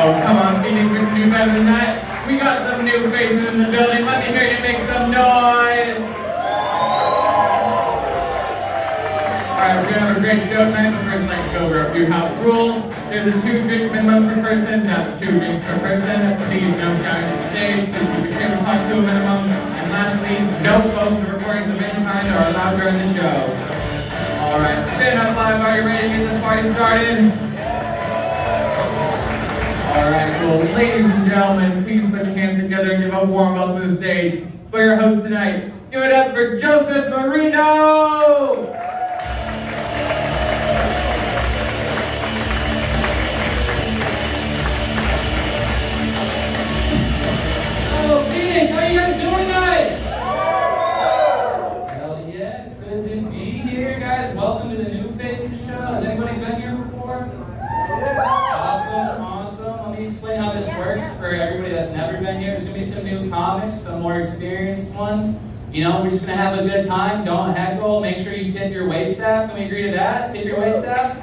Oh, come on, Phoenix, we can do better than that. We got some new faces in the building. Let me hear you make some noise. Alright, we're gonna have a great show tonight, but first I'd like to go over a few house rules. There's a 2-drink minimum per person, that's 2 drinks per person. Please don't shout at the stage, please keep your table talk to a minimum. And lastly, no phones or recordings of any kind are allowed during the show. Alright, stand up live, are you ready to get this party started? Alright, well, ladies and gentlemen, please put your hands together and give a warm welcome to the stage for your host tonight. Give it up for Joseph Marino! Hello, Phoenix, how you guys doing tonight? Hell yeah, it's good to be here, guys. Welcome to the New Faces Show. Has anybody been here before? Awesome. Let me explain how this works for everybody that's never been here. There's going to be some new comics, some more experienced ones. You know, we're just going to have a good time. Don't heckle. Make sure you tip your waitstaff. Can we agree to that? Tip your waitstaff?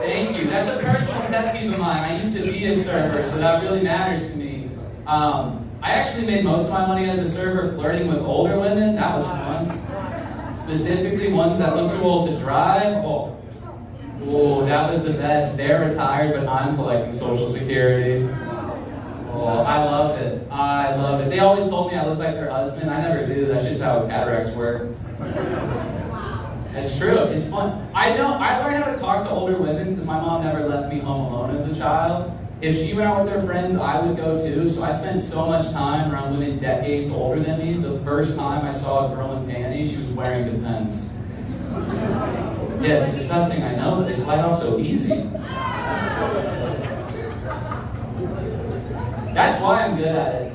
Thank you. That's a personal pet peeve of mine. I used to be a server, so that really matters to me. I actually made most of my money as a server flirting with older women. That was fun. Specifically ones that look too old to drive. Oh, that was the best. They're retired, but I'm collecting Social Security. Oh, I loved it. They always told me I looked like their husband. I never do. That's just how cataracts work. It's true. It's fun. I learned how to talk to older women because my mom never left me home alone as a child. If she went out with her friends, I would go too. So I spent so much time around women decades older than me. The first time I saw a girl in panties, she was wearing Depends. Yeah, it's disgusting, I know, but they slide off so easy. That's why I'm good at it.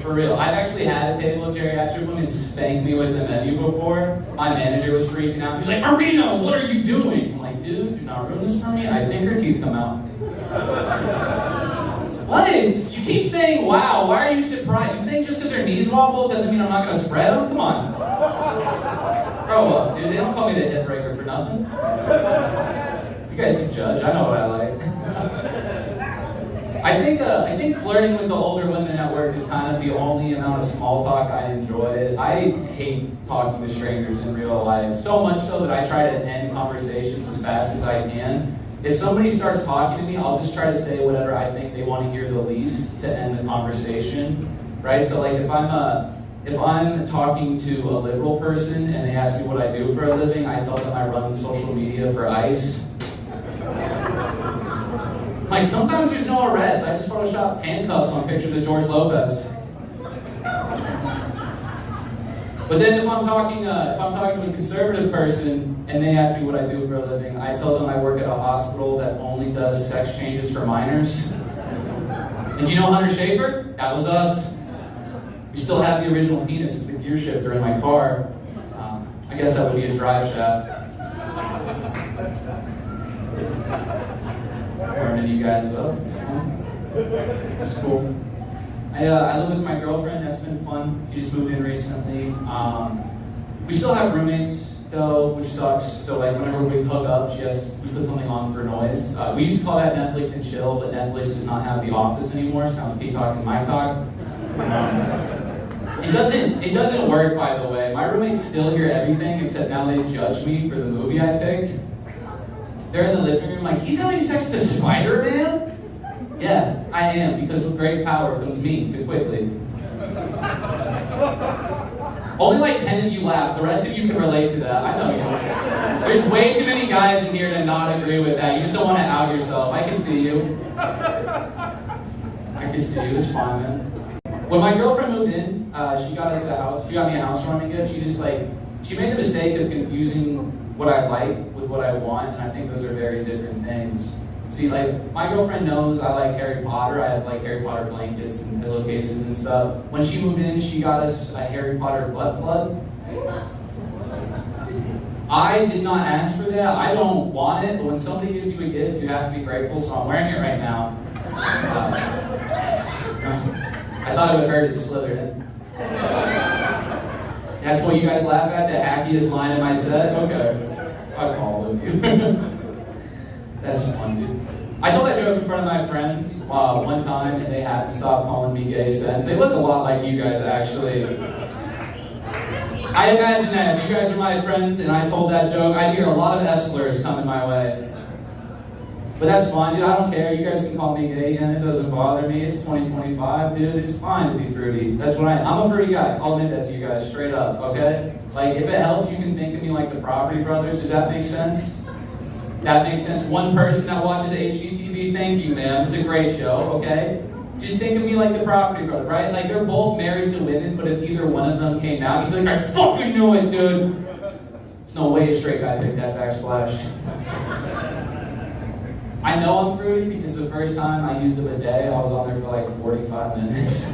For real. I've actually had a table of geriatric women spank me with the menu before. My manager was freaking out. He's like, Marino, what are you doing? I'm like, dude, do not ruin this for me. I think her teeth come out. What? You keep saying wow. Why are you surprised? You think just because her knees wobble doesn't mean I'm not going to spread them? Come on. Grow up, dude. They don't call me the hip breaker for nothing. You guys can judge. I know what I like. I think flirting with the older women at work is kind of the only amount of small talk I enjoy. I hate talking to strangers in real life, so much so that I try to end conversations as fast as I can. If somebody starts talking to me, I'll just try to say whatever I think they want to hear the least to end the conversation, right? So like if I'm talking to a liberal person and they ask me what I do for a living, I tell them I run social media for ICE. Like sometimes there's no arrest. I just Photoshop handcuffs on pictures of George Lopez. But then if I'm talking to a conservative person and they ask me what I do for a living, I tell them I work at a hospital that only does sex changes for minors. And you know Hunter Schafer? That was us. We still have the original penis. It's the gear shifter in my car. I guess that would be a drive shaft. Warming you guys up. It's fun. It's cool. I live with my girlfriend. That's been fun. She just moved in recently. We still have roommates though, which sucks. So like whenever we hook up, we put something on for noise. We used to call that Netflix and chill, but Netflix does not have The Office anymore, so now it's Peacock and My Cock. It doesn't work, by the way. My roommates still hear everything, except now they judge me for the movie I picked. They're in the living room like, he's having sex with Spider-Man? Yeah, I am, because with great power comes me too quickly. Only like 10 of you laugh. The rest of you can relate to that. I know you. There's way too many guys in here to not agree with that. You just don't want to out yourself. I can see you. I can see you. It's fine, man. When my girlfriend moved in, she got us a house. She got me a housewarming gift. She made the mistake of confusing what I like with what I want, and I think those are very different things. See, like, my girlfriend knows I like Harry Potter. I have like Harry Potter blankets and pillowcases and stuff. When she moved in, she got us a Harry Potter butt plug. I did not ask for that. I don't want it, but when somebody gives you a gift, you have to be grateful, so I'm wearing it right now. I thought it would hurt it to slither in. That's what you guys laugh at, the hackiest line in my set? Okay. Fuck all of you. That's fun, dude. I told that joke in front of my friends one time, and they haven't stopped calling me gay since. They look a lot like you guys, actually. I imagine that if you guys were my friends and I told that joke, I'd hear a lot of F-slurs coming my way. But that's fine, dude. I don't care. You guys can call me gay again. It doesn't bother me. It's 2025, dude. It's fine to be fruity. That's what I'm a fruity guy. I'll admit that to you guys, straight up, okay? Like, if it helps, you can think of me like the Property Brothers. Does that make sense? That makes sense. One person that watches HGTV, thank you, man. It's a great show, okay? Just think of me like the Property Brother, right? Like, they're both married to women, but if either one of them came out, you'd be like, I fucking knew it, dude. There's no way a straight guy picked that backsplash. I know I'm fruity because the first time I used a bidet, I was on there for like 45 minutes.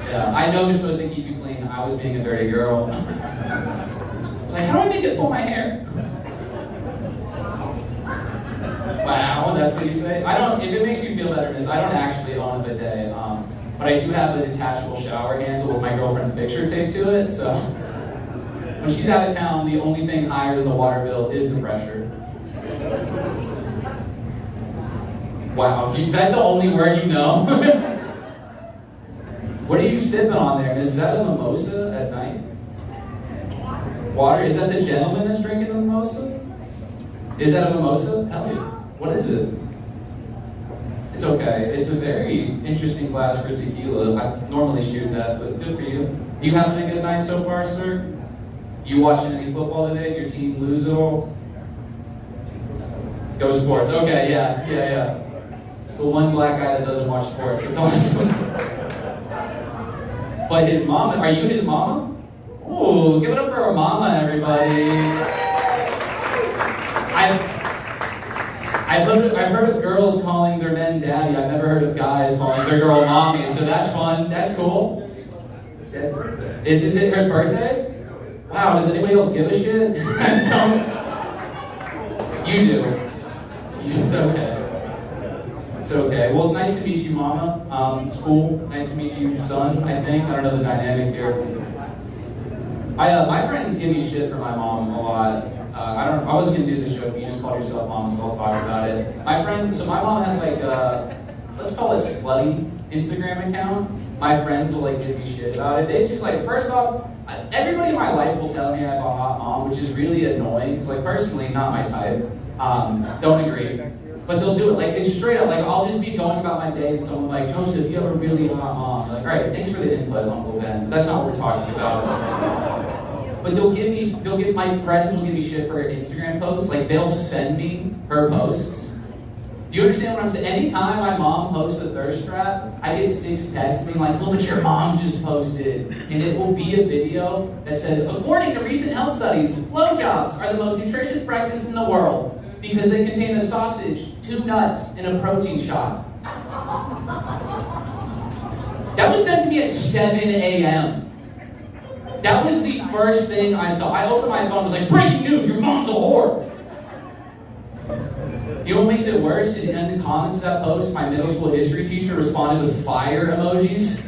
Yeah, I know they're supposed to keep you clean. I was being a dirty girl. I was like, how do I make it pull my hair? Wow, that's what you say? If it makes you feel better, miss, I don't actually own a bidet, but I do have a detachable shower handle with my girlfriend's picture taped to it, so when she's out of town, the only thing higher than the water bill is the pressure. Wow, is that the only word you know? What are you sipping on there, miss? Is that a mimosa at night? Water? Is that the gentleman that's drinking the mimosa? Is that a mimosa? Hell yeah. What is it? It's okay. It's a very interesting glass for tequila. I normally shoot that, but good for you. You having a good night so far, sir? You watching any football today? Did your team lose at all? Go sports. Okay, yeah. The one black guy that doesn't watch sports. It's awesome. But his mama, are you his mama? Ooh, give it up for our mama, everybody. I've heard of girls calling their men daddy. I've never heard of guys calling their girl mommy, so that's fun. That's cool. Is it her birthday? Wow, does anybody else give a shit? Don't. You do. It's okay. It's okay. Well, it's nice to meet you, Mama. It's cool. Nice to meet you, son, I think. I don't know the dynamic here. My friends give me shit for my mom a lot. I wasn't gonna do this joke, but you just called yourself mom, so I'll talk about it. My mom has like let's call it slutty Instagram account. My friends will like give me shit about it. They just like, first off, everybody in my life will tell me I have a hot mom, which is really annoying, because like personally, not my type. Don't agree. But they'll do it, like it's straight up, like I'll just be going about my day and someone like, Joseph, you have a really hot mom. You're like, all right, thanks for the input, Uncle Ben, but that's not what we're talking about. But my friends will give me shit for her Instagram posts. Like, they'll send me her posts. Do you understand what I'm saying? Anytime my mom posts a thirst trap, I get 6 texts being like, look what your mom just posted. And it will be a video that says, according to recent health studies, blowjobs are the most nutritious breakfast in the world because they contain a sausage, 2 nuts, and a protein shot. That was sent to me at 7 a.m. That was the first thing I saw. I opened my phone and was like, breaking news, your mom's a whore. You know what makes it worse is in the comments of that post, my middle school history teacher responded with fire emojis.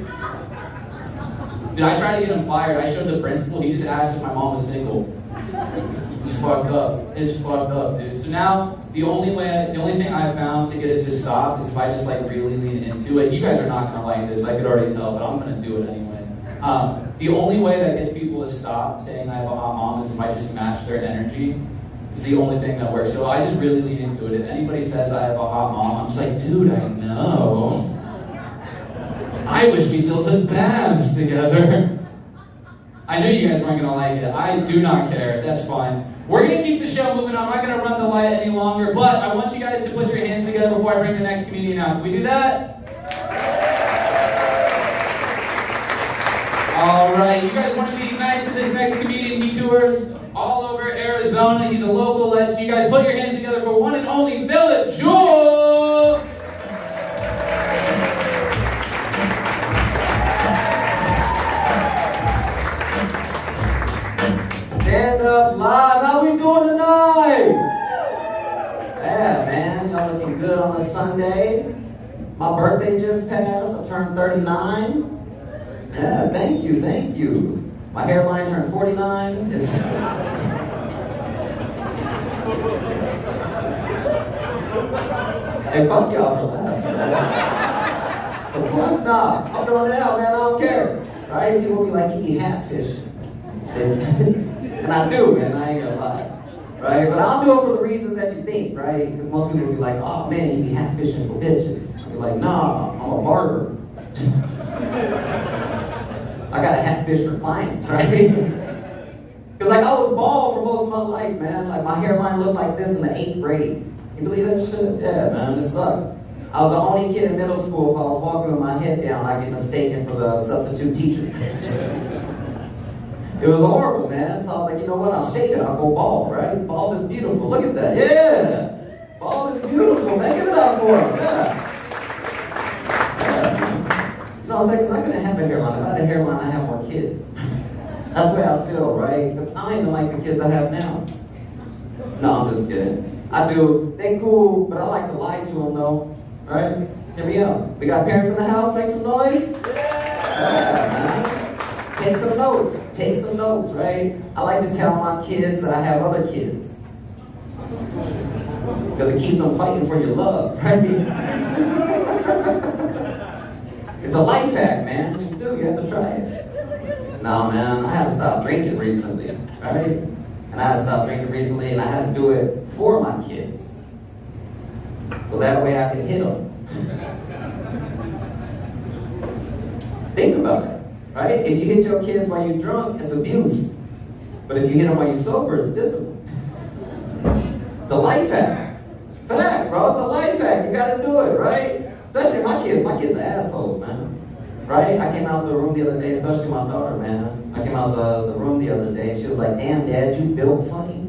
Did I try to get him fired? I showed the principal, he just asked if my mom was single. It's fucked up. It's fucked up, dude. So now, the only thing I've found to get it to stop is if I just like really lean into it. You guys are not gonna like this, I could already tell, but I'm gonna do it anyway. The only way that gets people to stop saying I have a hot mom is if I just match their energy. It's the only thing that works. So I just really lean into it. If anybody says I have a hot mom, I'm just like, dude, I know. I wish we still took baths together. I knew you guys weren't gonna like it. I do not care. That's fine. We're gonna keep the show moving. I'm not gonna run the light any longer, but I want you guys to put your hands together before I bring the next comedian out. Can we do that? All right, you guys want to be nice to this next comedian? He tours all over Arizona. He's a local legend. You guys put your hands together for one and only Philip Jewell. Stand up live. How we doing tonight? Yeah, man. Y'all looking good on a Sunday. My birthday just passed. I turned 39. Yeah, thank you. My hairline turned 49. Hey, fuck y'all for laughing. The fuck nah. I'm doing it out, man. I don't care. Right? People be like, he be hatfishing. And I do, man. I ain't gonna lie. Right? But I don't do it for the reasons that you think, right? Because most people will be like, oh man, you be hatfishing for bitches. I'll be like, nah, I'm a barber. I got a hatfish for clients, right? Because like I was bald for most of my life, man. Like my hairline looked like this in the 8th grade. You believe that shit? Yeah, man, it sucked. I was the only kid in middle school, if I was walking with my head down, I'd get mistaken for the substitute teacher. It was horrible, man. So I was like, you know what, I'll shave it, I'll go bald, right? Bald is beautiful, look at that, yeah! Bald is beautiful, man, give it up for him, yeah. You know what I'm saying, because I couldn't have a hairline. If I had a hairline, I'd have more kids. That's the way I feel, right? Because I don't even like the kids I have now. No, I'm just kidding. I do. They cool, but I like to lie to them though. Right? Hear me out. We got parents in the house, make some noise? Yeah, man. Take some notes. Take some notes, right? I like to tell my kids that I have other kids. Because it keeps them fighting for your love, right? It's a life hack, man. What you do, you have to try it. No, man, I had to stop drinking recently, right? And I had to stop drinking recently, and I had to do it for my kids. So that way I can hit them. Think about it, right? If you hit your kids while you're drunk, it's abuse. But if you hit them while you're sober, it's discipline. The life hack. Facts, bro, it's a life hack. You gotta do it, right? Especially my kids are assholes, man. Right? I came out the room the other day, especially my daughter, man. I came out the room the other day, and she was like, damn, Dad, you built funny.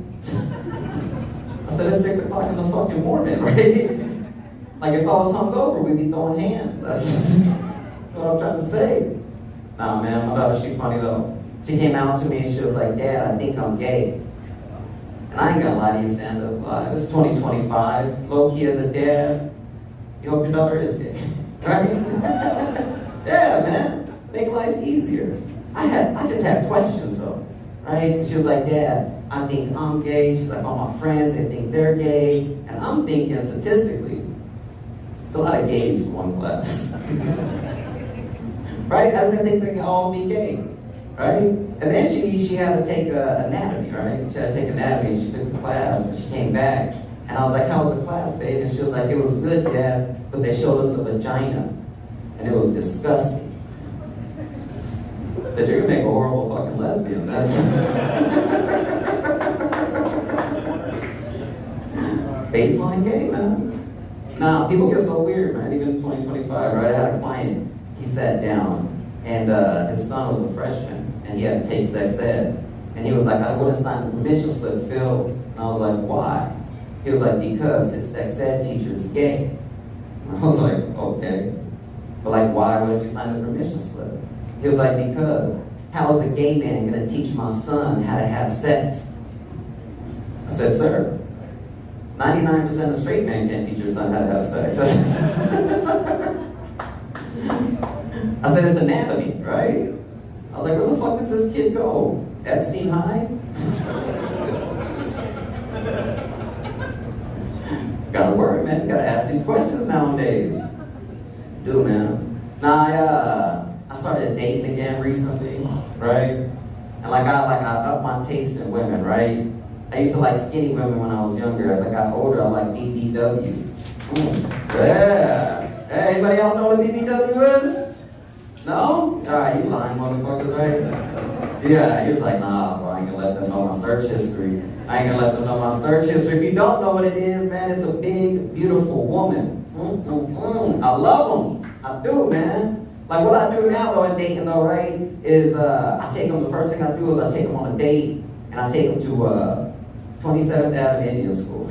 I said, it's 6 o'clock in the fucking morning, right? Like, if I was hungover, we'd be throwing hands. That's what I'm trying to say. Nah, man, my daughter, she funny, though. She came out to me, and she was like, Dad, I think I'm gay. And I ain't gonna lie to you, stand-up. It's 2025. Low-key as a dad, you hope your daughter is gay, right? Yeah, man, make life easier. I just had questions though, right? She was like, Dad, I think I'm gay. She's like, all my friends, they think they're gay. And I'm thinking, statistically, it's a lot of gays in one class. Right? I doesn't think they can all be gay, right? And then she had to take anatomy, right? She had to take anatomy, and she took the class, and she came back. And I was like, how was the class, babe? And she was like, it was good, Dad, but they showed us a vagina. And it was disgusting. That you're gonna make a horrible fucking lesbian. That's baseline gay, man. Nah, people get so weird, man. Even in 2025, right? I had a client. He sat down, and his son was a freshman, and he had to take sex ed. And he was like, I would have signed the permission slip, Phil. And I was like, why? He was like, because his sex ed teacher's gay. And I was like, okay. But like, why wouldn't you sign the permission slip? He was like, because how is a gay man gonna teach my son how to have sex? I said, sir, 99% of straight men can't teach your son how to have sex. I said, it's anatomy, right? I was like, where the fuck does this kid go? Epstein High? Gotta work, man. Gotta ask these questions nowadays. Dude, man. Nah, I started dating again recently, right? And like I upped my taste in women, right? I used to like skinny women when I was younger. As I got older, I like BBWs. Yeah. Hey, anybody else know what a BBW is? No? Alright, you lying motherfuckers, right? Yeah, he was like, nah, bro, I ain't gonna let them know my search history. I ain't gonna let them know my search history. If you don't know what it is, man, it's a big, beautiful woman. I love them. I do, man. Like what I do now, though, in dating, though, right, is I take them, the first thing I do is I take them on a date, and I take them to 27th Avenue Indian School.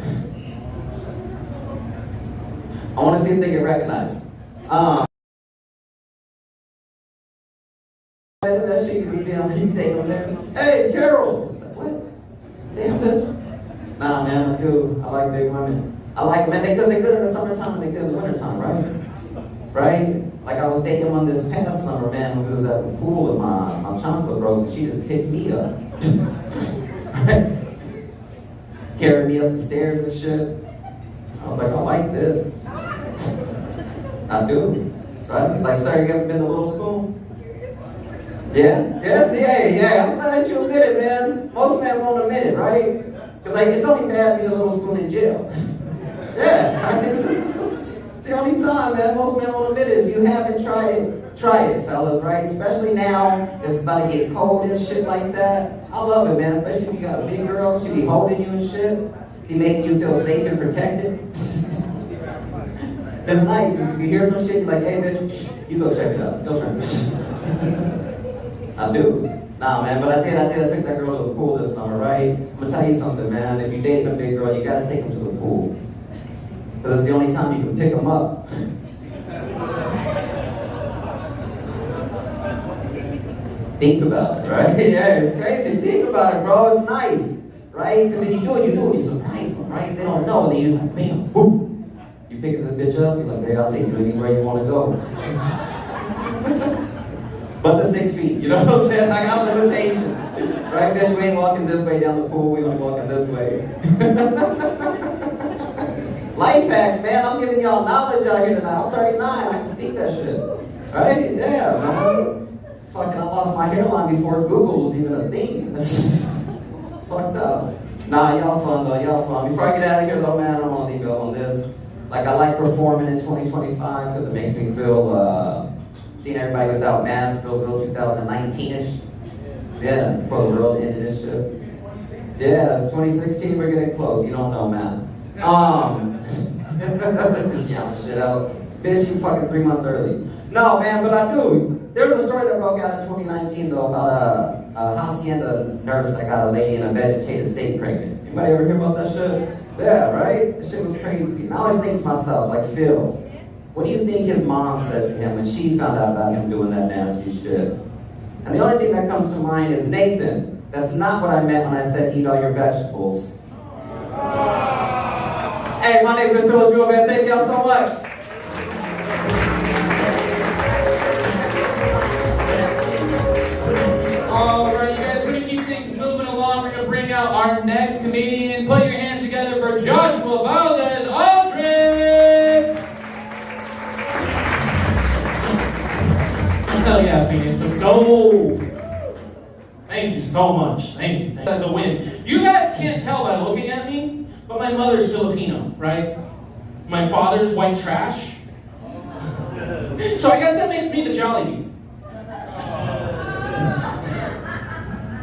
I want to see if they get recognized. That shit, you can take them there. Hey, Carol! It's like, what? Damn, bitch. Nah, man, I do. I like big women. I like men because they're good in the summertime and they're good in the wintertime, right? Right? Like I was dating one this past summer, man, when we was at the pool and my chocolate broke, and she just picked me up. Right? Carried me up the stairs and shit. I was like, I like this. I do. Right? Like, sir, you ever been to little school? Yeah? Yes, yeah. I'm glad you admit it, man. Most men won't admit it, right? Because, like, it's only bad being a little spoon in jail. Yeah, right? It's the only time, man. Most men won't admit it. If you haven't tried it, try it, fellas, right? Especially now, it's about to get cold and shit like that. I love it, man. Especially if you got a big girl. She be holding you and shit. Be making you feel safe and protected. It's nice. If you hear some shit, you're like, hey, bitch, you go check it out. Go try it. I do. Nah, man, but I did. I took that girl to the pool this summer, right? I'm gonna tell you something, man. If you date a big girl, you gotta take them to the pool. Because it's the only time you can pick them up. Think about it, right? Yeah, it's crazy. Think about it, bro. It's nice, right? Because if you do it, you surprise them, right? They don't know, and then you just like, bam, boom. You picking this bitch up, you're like, babe, I'll take you anywhere you want to go. But the 6 feet, you know what I'm saying? I got limitations. Right, bitch, we ain't walking this way down the pool, we only walking this way. Life hacks, man, I'm giving y'all knowledge out here tonight. I'm 39, I can speak that shit. Right? Yeah, man. Fucking, I lost my hairline before Google was even a thing. It's fucked up. Nah, y'all fun though, y'all fun. Before I get out of here though, man, I'm gonna leave y'all on this. Like, I like performing in 2025 because it makes me feel, seeing everybody without masks, feels real 2019-ish. Yeah, before the world ended and shit. Yeah, it's 2016, we're getting close. You don't know, man. Just yelling shit out. Bitch, you fucking 3 months early. No, man, but I do. There's a story that broke out in 2019, though, about a hacienda nurse that got a lady in a vegetative state pregnant. Anybody ever hear about that shit? Yeah, right? That shit was crazy. And I always think to myself, like, Phil, what do you think his mom said to him when she found out about him doing that nasty shit? And the only thing that comes to mind is, Nathan, that's not what I meant when I said eat all your vegetables. Hey, my name is Phil Jewell, man. Thank y'all so much. All right, you guys, we're going to keep things moving along. We're going to bring out our next comedian. Put your hands together for Joshua Valdez Aldridge. Hell yeah, Phoenix, let's go. Thank you so much. Thank you. That's a win. You guys can't tell by looking at me, but my mother's Filipino, right? My father's white trash. So I guess that makes me the Jollibee.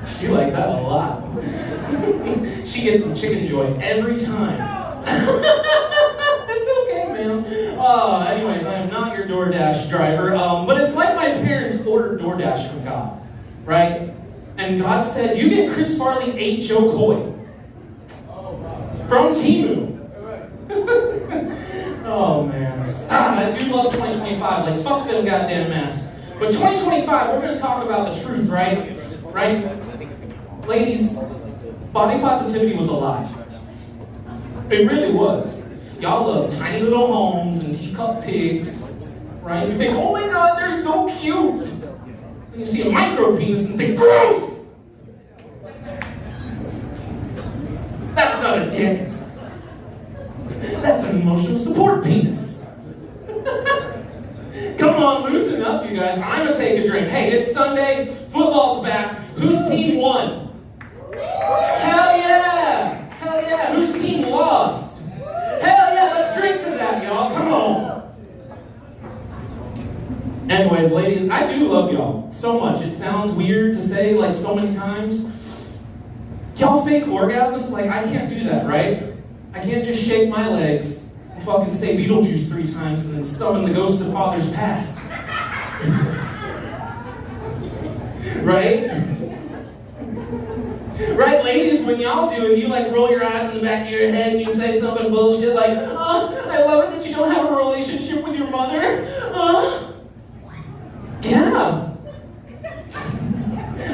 She like that a lot. She gets the chicken joy every time. It's okay, man. Anyways, I am not your DoorDash driver, but it's like my parents ordered DoorDash from God, right? And God said, you get Chris Farley 8 Joe Coy from Temu. Oh, man. I do love 2025. Like, fuck them goddamn masks. But 2025, we're going to talk about the truth, right? Right? Ladies, body positivity was a lie. It really was. Y'all love tiny little homes and teacup pigs, right? You think, oh my God, they're so cute. And you see a micro penis and think, gross! That's not a dick. That's an emotional support penis. Come on, loosen up, you guys. I'm gonna take a drink. Hey, it's Sunday. Football's back. Whose team won? Hell yeah! Hell yeah! Whose team lost? Hell yeah! Let's drink to that, y'all. Come on. Anyways, ladies, I do love y'all so much. It sounds weird to say like so many times. Y'all fake orgasms? Like, I can't do that, right? I can't just shake my legs and fucking say Beetlejuice 3 times and then summon the ghost of father's past. Right? Right, ladies, when y'all do it, you like roll your eyes in the back of your head and you say something bullshit like, I love it that you don't have a relationship with your mother. Yeah.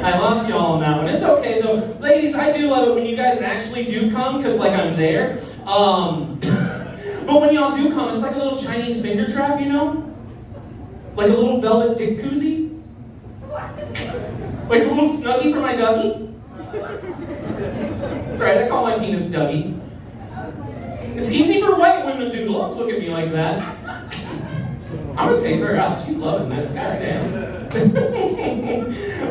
I lost y'all on that one. It's okay though. Ladies, I do love it when you guys actually do come, because like I'm there. But when y'all do come, it's like a little Chinese finger trap, you know? Like a little velvet dick koozie. Like a little snuggie for my Dougie. That's right, I call my penis Dougie. It's easy for white women to do. Don't look at me like that. I'm gonna take her out. She's loving this. Goddamn.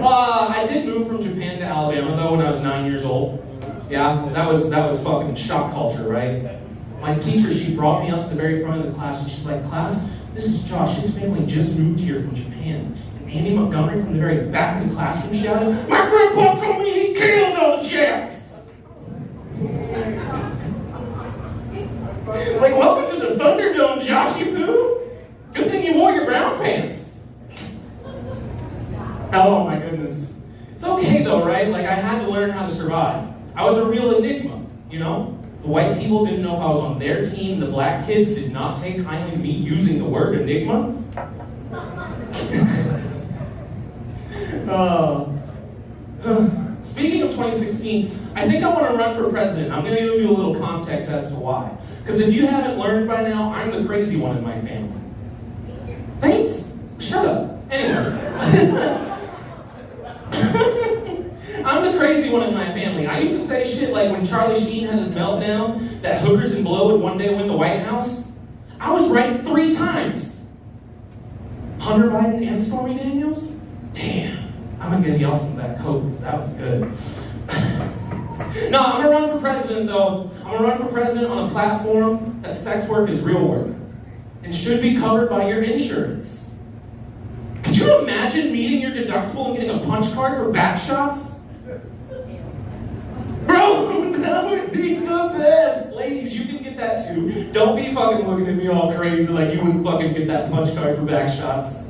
I did move from Japan to Alabama though when I was 9 years old. Yeah, that was fucking shock culture, right? My teacher, she brought me up to the very front of the class and she's like, class, this is Josh. His family just moved here from Japan. And Andy Montgomery from the very back of the classroom shouted, my grandpa told me he killed all the Japs. Like, welcome to the Thunderdome, Joshy Poo. Good thing you wore your brown pants. Oh my goodness. It's okay though, right? Like, I had to learn how to survive. I was a real enigma, you know? The white people didn't know if I was on their team. The black kids did not take kindly to me using the word enigma. Speaking of 2016, I think I want to run for president. I'm going to give you a little context as to why. Because if you haven't learned by now, I'm the crazy one in my family. Thanks. Shut up. Anyways. I'm the crazy one in my family. I used to say shit like when Charlie Sheen had his meltdown that hookers and blow would one day win the White House. I was right 3 times. Hunter Biden and Stormy Daniels? Damn. I'm gonna give y'all some of that coke because that was good. No, I'm gonna run for president though. I'm gonna run for president on a platform that sex work is real work and should be covered by your insurance. Could you imagine meeting your deductible and getting a punch card for back shots? Bro, that would be the best! Ladies, you can get that too. Don't be fucking looking at me all crazy like you wouldn't fucking get that punch card for back shots.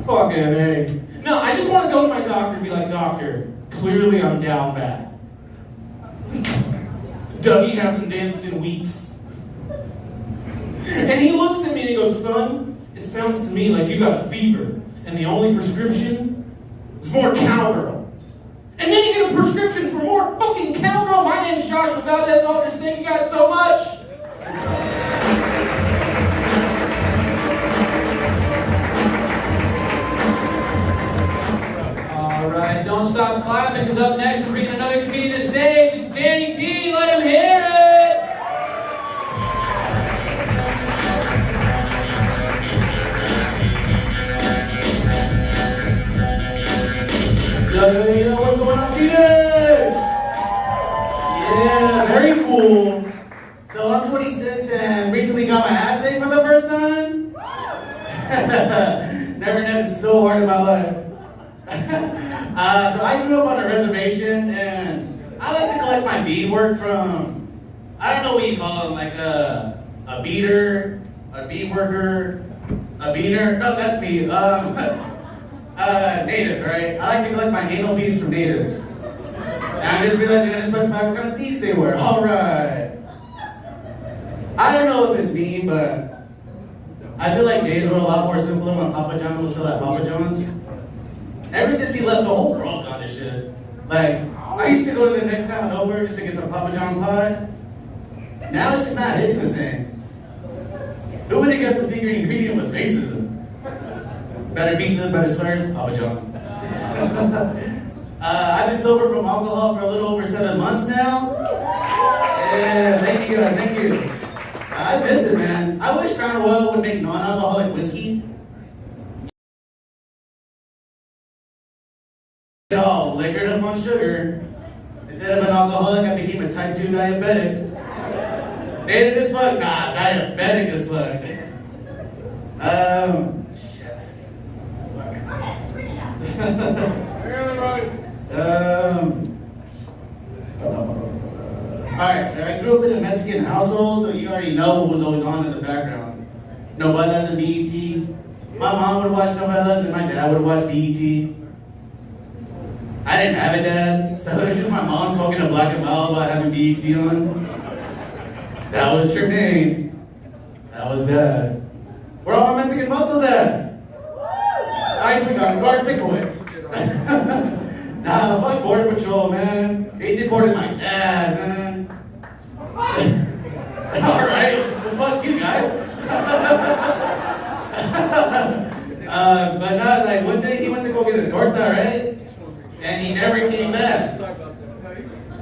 Fucking A. No, I just want to go to my doctor and be like, doctor, clearly I'm down bad. Dougie hasn't danced in weeks. And he looks at me and he goes, son, it sounds to me like you got a fever, and the only prescription is more cowgirl. And then you get a prescription for more fucking cowgirl. My name's Joshua Valdez Aldrich. Thank you guys so much. All right, don't stop clapping, because up next we're bringing another comedian to the stage. It's Danny T. Let him hear it. Yo, what's going on, Peter? Yeah, very cool. So I'm 26 and recently got my ass ate for the first time. Never done it so hard in my life. So I grew up on a reservation and I like to collect my beadwork from, I don't know what you call them, like a beater, a bead worker, a beater. No, that's me. Natives, right? I like to collect my anal beads from natives. And I just realized I gotta specify what kind of beads they were. Alright. I don't know if it's me, but I feel like days were a lot more simpler when Papa John was still at Papa John's. Ever since he left, the whole world's gone to shit. Like, I used to go to the next town over just to get some Papa John pie. Now it's just not hitting the same. Who would have guessed the secret ingredient was racism? Better pizza, better slurs, Papa John's. I've been sober from alcohol for a little over 7 months now. Yeah, thank you guys, thank you. I miss it, man. I wish Crown Royal would make non-alcoholic whiskey. Get all liquored up on sugar. Instead of an alcoholic, I became a type 2 diabetic. Native as fuck? Nah, diabetic as fuck. Alright, I grew up in a Mexican household, so you already know what was always on in the background. Novelas and BET. My mom would watch novelas and my dad would watch BET. I didn't have a dad, so it was just my mom smoking a black and mild about having BET on. That was Tremaine. That was Dad. Where all my Mexican mothers at? Nice, we got guard Thickowitz. Nah, fuck Border Patrol, man. They deported my dad, man. Alright, well fuck you guys. But not like one day he went to go get a torta, right? And he never came back.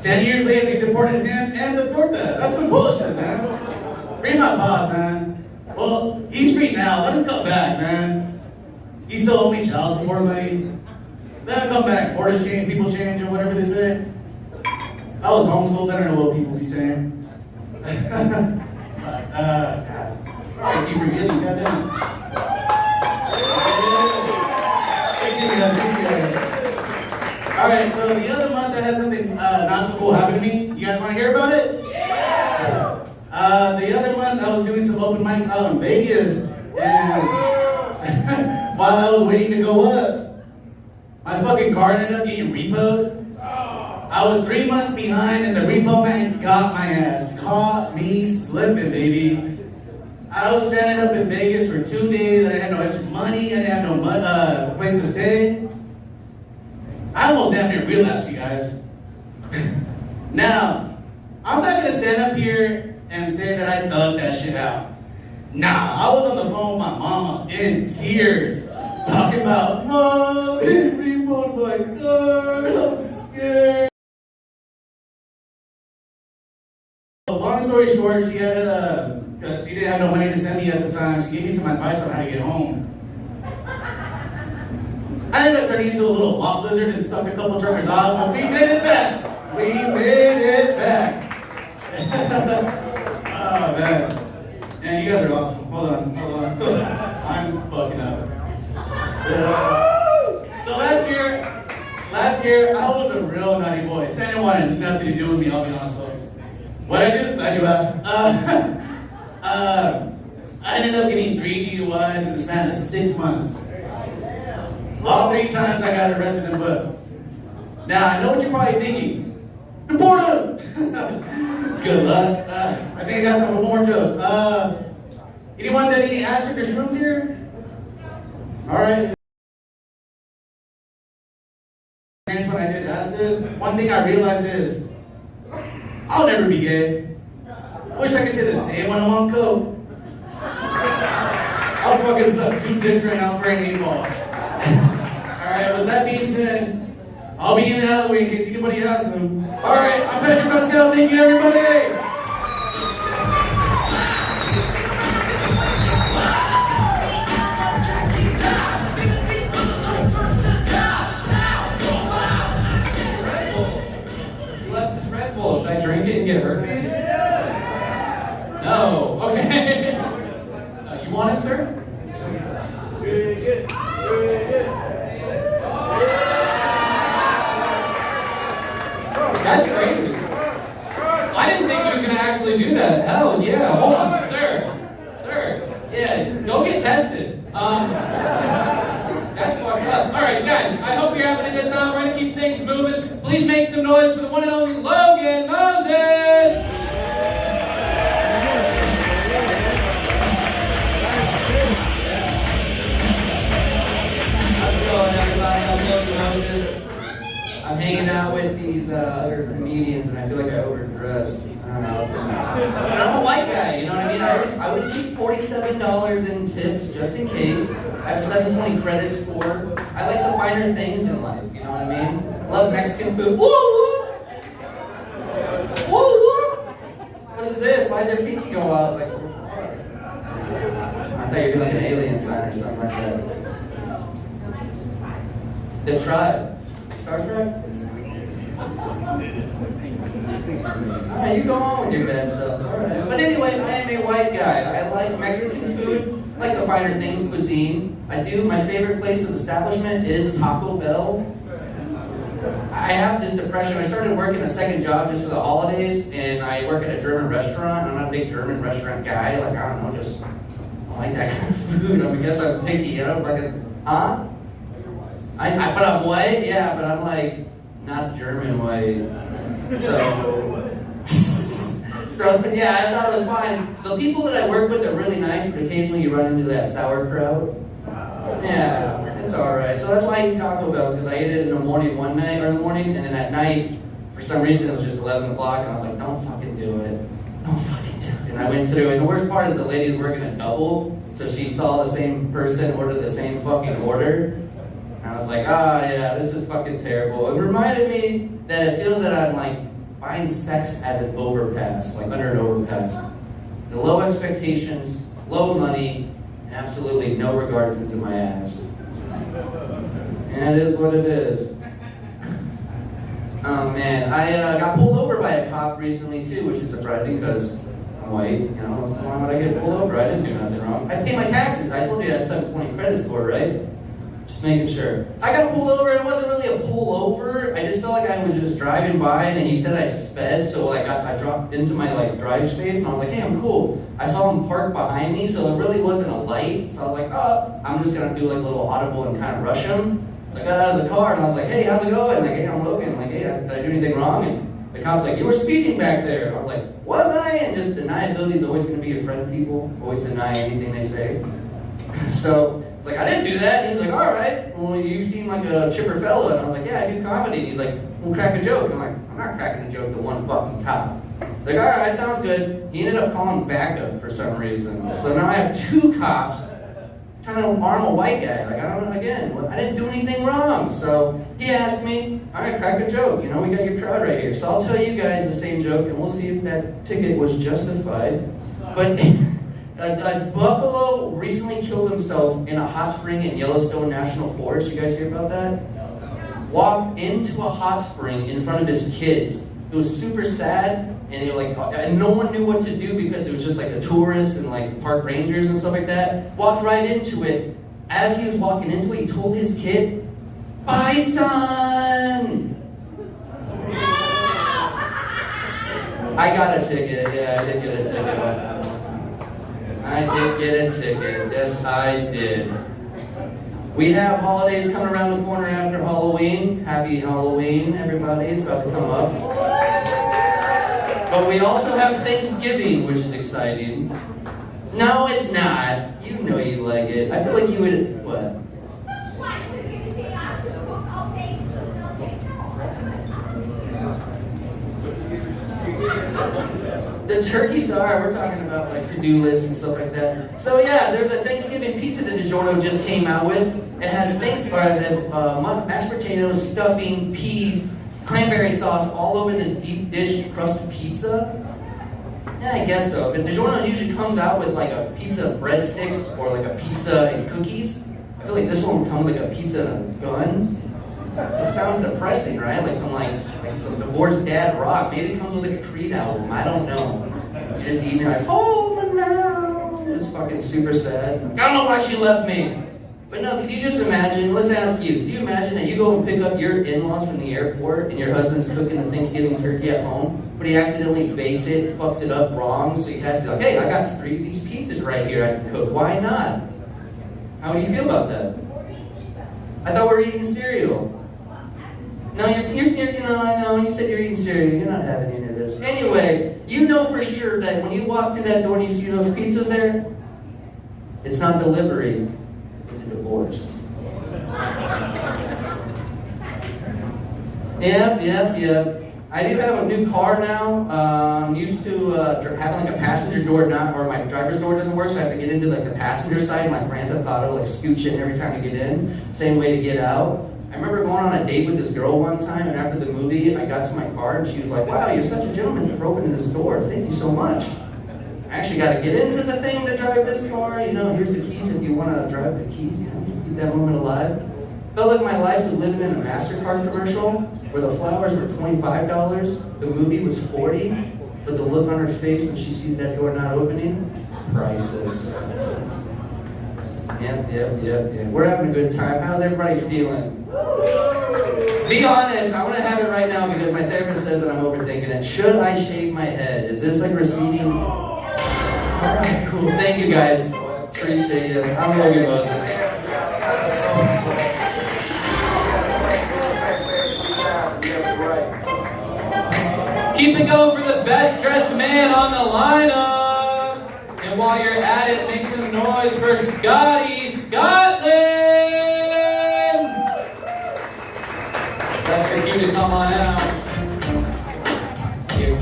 10 years later they deported him and the torta. That's some bullshit, man. Read my boss, man. Well, he's free now. Let him come back, man. He still owe me child support money. Let him come back. Orders change, people change, or whatever they say. I was homeschooled. I don't know what people be saying. But, God, sorry, I keep forgetting. Goddamn. Appreciate you guys. Appreciate you guys. All right, so the other month I had something not so cool happen to me. You guys want to hear about it? Yeah. The other month I was doing some open mics out in Vegas, and while I was waiting to go up, my fucking car ended up getting repoed. I was 3 months behind, and the repo man got my ass. Caught me slipping, baby. I was stranded up in Vegas for 2 days. I had no extra money. I didn't have no place to stay. I almost damn near relapsed, you guys. Now, I'm not gonna stand up here and say that I thugged that shit out. Nah, I was on the phone with my mama in tears, talking about, Mom, they repoed my car, I'm scared. Long story short, she had because she didn't have no money to send me at the time, she gave me some advice on how to get home. I ended up turning into a little walk lizard and stuck a couple truckers off, but we made it back. We made it back. Oh, man. Man, you guys are awesome. Hold on. I'm fucking up. So last year, I was a real naughty boy. Santa wanted nothing to do with me, I'll be honest, folks. What I did, glad you asked. I ended up getting 3 DUIs in the span of 6 months. All 3 times I got arrested and booked. Now, I know what you're probably thinking. Deport him! Good luck. I think I got time for one more joke. Anyone that eat acid or shrooms here? All right. When I did acid, one thing I realized is, I'll never be gay. I wish I could say the same when I'm on coke. I'll fucking suck 2 dicks right now for an 8-ball. Alright, with that being said, I'll be in the alleyway in case anybody asks them. Alright, I'm Patrick Pascal, thank you everybody! Should I drink it and get herpes? No. Okay. You want it, sir? That's crazy. I didn't think he was going to actually do that. Hell yeah. Hold on. Sir. Yeah, go get tested. That's fucked up. All right, guys, I hope you're having a good time. We're going to keep things moving. Please make some noise for the one and only Logan Moses. How's it going, everybody? I'm Logan Moses. I'm hanging out with these other comedians, and I feel like I overdressed. I don't know. But I'm a white guy, you know what I mean? I always keep $47 in tips just in case. I have a 720 credit score. I like the finer things in life, you know what I mean? Love Mexican food. Woo woo! Woo woo! What is this? Why does their pinky go out like so? I thought you were doing like an alien sign or something like that. The Tribe. Star Trek? Alright, you go on with your bad stuff. Alright. But anyway, I am a white guy. I like Mexican food, I like the finer things cuisine. My favorite place of establishment is Taco Bell. I have this depression. I started working a second job just for the holidays, and I work at a German restaurant. I'm not a big German restaurant guy. Like, I don't know, just I like that kind of food. I guess I'm picky, you know? Huh? But I'm white, yeah, but I'm like not German white. So yeah, I thought it was fine. The people that I work with are really nice, but occasionally you run into that sauerkraut. Yeah, it's alright. So that's why I eat Taco Bell, because I ate it in the morning one night, or in the morning, and then at night, for some reason it was just 11 o'clock, and I was like, don't fucking do it. Don't fucking do it. And I went through, and the worst part is the lady was working a double, so she saw the same person order the same fucking order. And I was like, yeah, this is fucking terrible. It reminded me that it feels that I'm like buying sex at an overpass, like under an overpass. The low expectations, low money, and absolutely no regards into my ass. And it is what it is. Oh man, I got pulled over by a cop recently too, which is surprising because I'm white. You know, why would I get pulled over? I didn't do nothing wrong. I paid my taxes. I told you I had 720 credit score, right? Just making sure. I got pulled over. It wasn't really a pull over. I just felt like I was just driving by, and he said I sped, so like I dropped into my like drive space, and I was like, hey, I'm cool. I saw him park behind me, so it really wasn't a light. So I was like, oh, I'm just gonna do like a little audible and kind of rush him. So I got out of the car and I was like, hey, how's it going? Like, hey, I'm Logan. Like, hey, did I do anything wrong? And the cop's like, you were speeding back there. And I was like, was I? And just deniability is always going to be your friend, people. Always deny anything they say. So it's like, I didn't do that. And he's like, all right. Well, you seem like a chipper fella. And I was like, yeah, I do comedy. And he's like, we'll crack a joke. And I'm like, I'm not cracking a joke to one fucking cop. Like, all right, sounds good. He ended up calling backup for some reason. So now I have two cops trying to arm a white guy. Like, I don't know, again, I didn't do anything wrong. So he asked me, all right, crack a joke. You know, we got your crowd right here. So I'll tell you guys the same joke, and we'll see if that ticket was justified. But a buffalo recently killed himself in a hot spring in Yellowstone National Forest. You guys hear about that? Walked into a hot spring in front of his kids. It was super sad, and no one knew what to do because it was just like a tourist and like park rangers and stuff like that. Walked right into it. As he was walking into it, he told his kid, "Bison!" I got a ticket. Yeah, I did get a ticket. I did get a ticket. Yes, I did. We have holidays coming around the corner after Halloween. Happy Halloween, everybody. It's about to come up. But we also have Thanksgiving, which is exciting. No, it's not. You know you like it. I feel like you would, what? The turkey star, we're talking about like to-do lists and stuff like that. So yeah, there's a Thanksgiving pizza that DiGiorno just came out with. It has mashed potatoes, stuffing, peas, cranberry sauce all over this deep dish crust pizza. Yeah, I guess so. But DiGiorno usually comes out with like a pizza breadsticks or like a pizza and cookies. I feel like this one would come with like a pizza and a gun. It sounds depressing, right? Like some divorced dad rock. Maybe it comes with like a Creed album. I don't know. You're just eating like, oh no, just fucking super sad. I don't know why she left me. But no, can you just imagine? Let's ask you. Can you imagine that you go and pick up your in-laws from the airport and your husband's cooking the Thanksgiving turkey at home, but he accidentally bakes it, fucks it up wrong, so he has to be like, hey, I got 3 of these pizzas right here I can cook. Why not? How do you feel about that? I thought we were eating cereal. No, you said you're eating cereal. You're not having any of this. Anyway, you know for sure that when you walk through that door and you see those pizzas there, it's not delivery, it's a divorce. Yep. I do have a new car now. I'm used to having like a passenger door, or my driver's door doesn't work, so I have to get into like the passenger side. My Grand Theft Auto like scooch in every time I get in. Same way to get out. I remember going on a date with this girl one time, and after the movie, I got to my car, and she was like, wow, you're such a gentleman for opening this door. Thank you so much. I actually got to get into the thing to drive this car. You know, here's the keys if you want to drive the keys. You know, keep that moment alive. Felt like my life was living in a MasterCard commercial where the flowers were $25, the movie was $40, but the look on her face when she sees that door not opening, priceless. Yep. We're having a good time. How's everybody feeling? Be honest, I want to have it right now because my therapist says that I'm overthinking it. Should I shave my head? Is this like receding? Alright, cool. Thank you guys. Appreciate it. I'm Logan Moses. Keep it going for the best dressed man on the lineup. And while you're at it, make some noise for Scotty Scotland. That's for you to come on out. Thank you.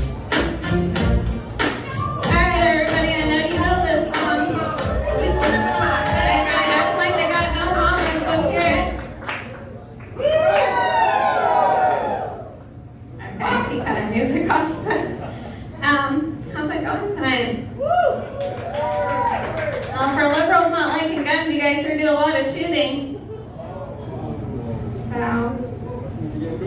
Alright everybody, I know you know this song. They act like they got no comments, let's hear it. Okay, he cut our music off. How's it going tonight? I sure do a lot of shooting. So,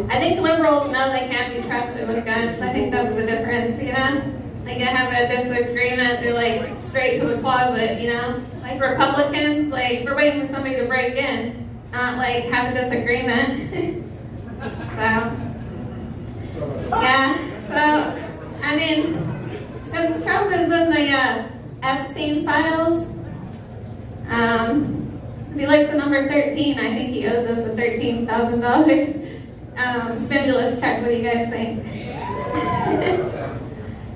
I think liberals know they can't be trusted with guns. I think that's the difference, you know? Like, you have a disagreement, they're like straight to the closet, you know? Like Republicans, like, we're waiting for somebody to break in, not like have a disagreement. So, yeah, so, I mean, since Trump is in the Epstein files, he likes the number 13, I think he owes us a $13,000 stimulus check. What do you guys think?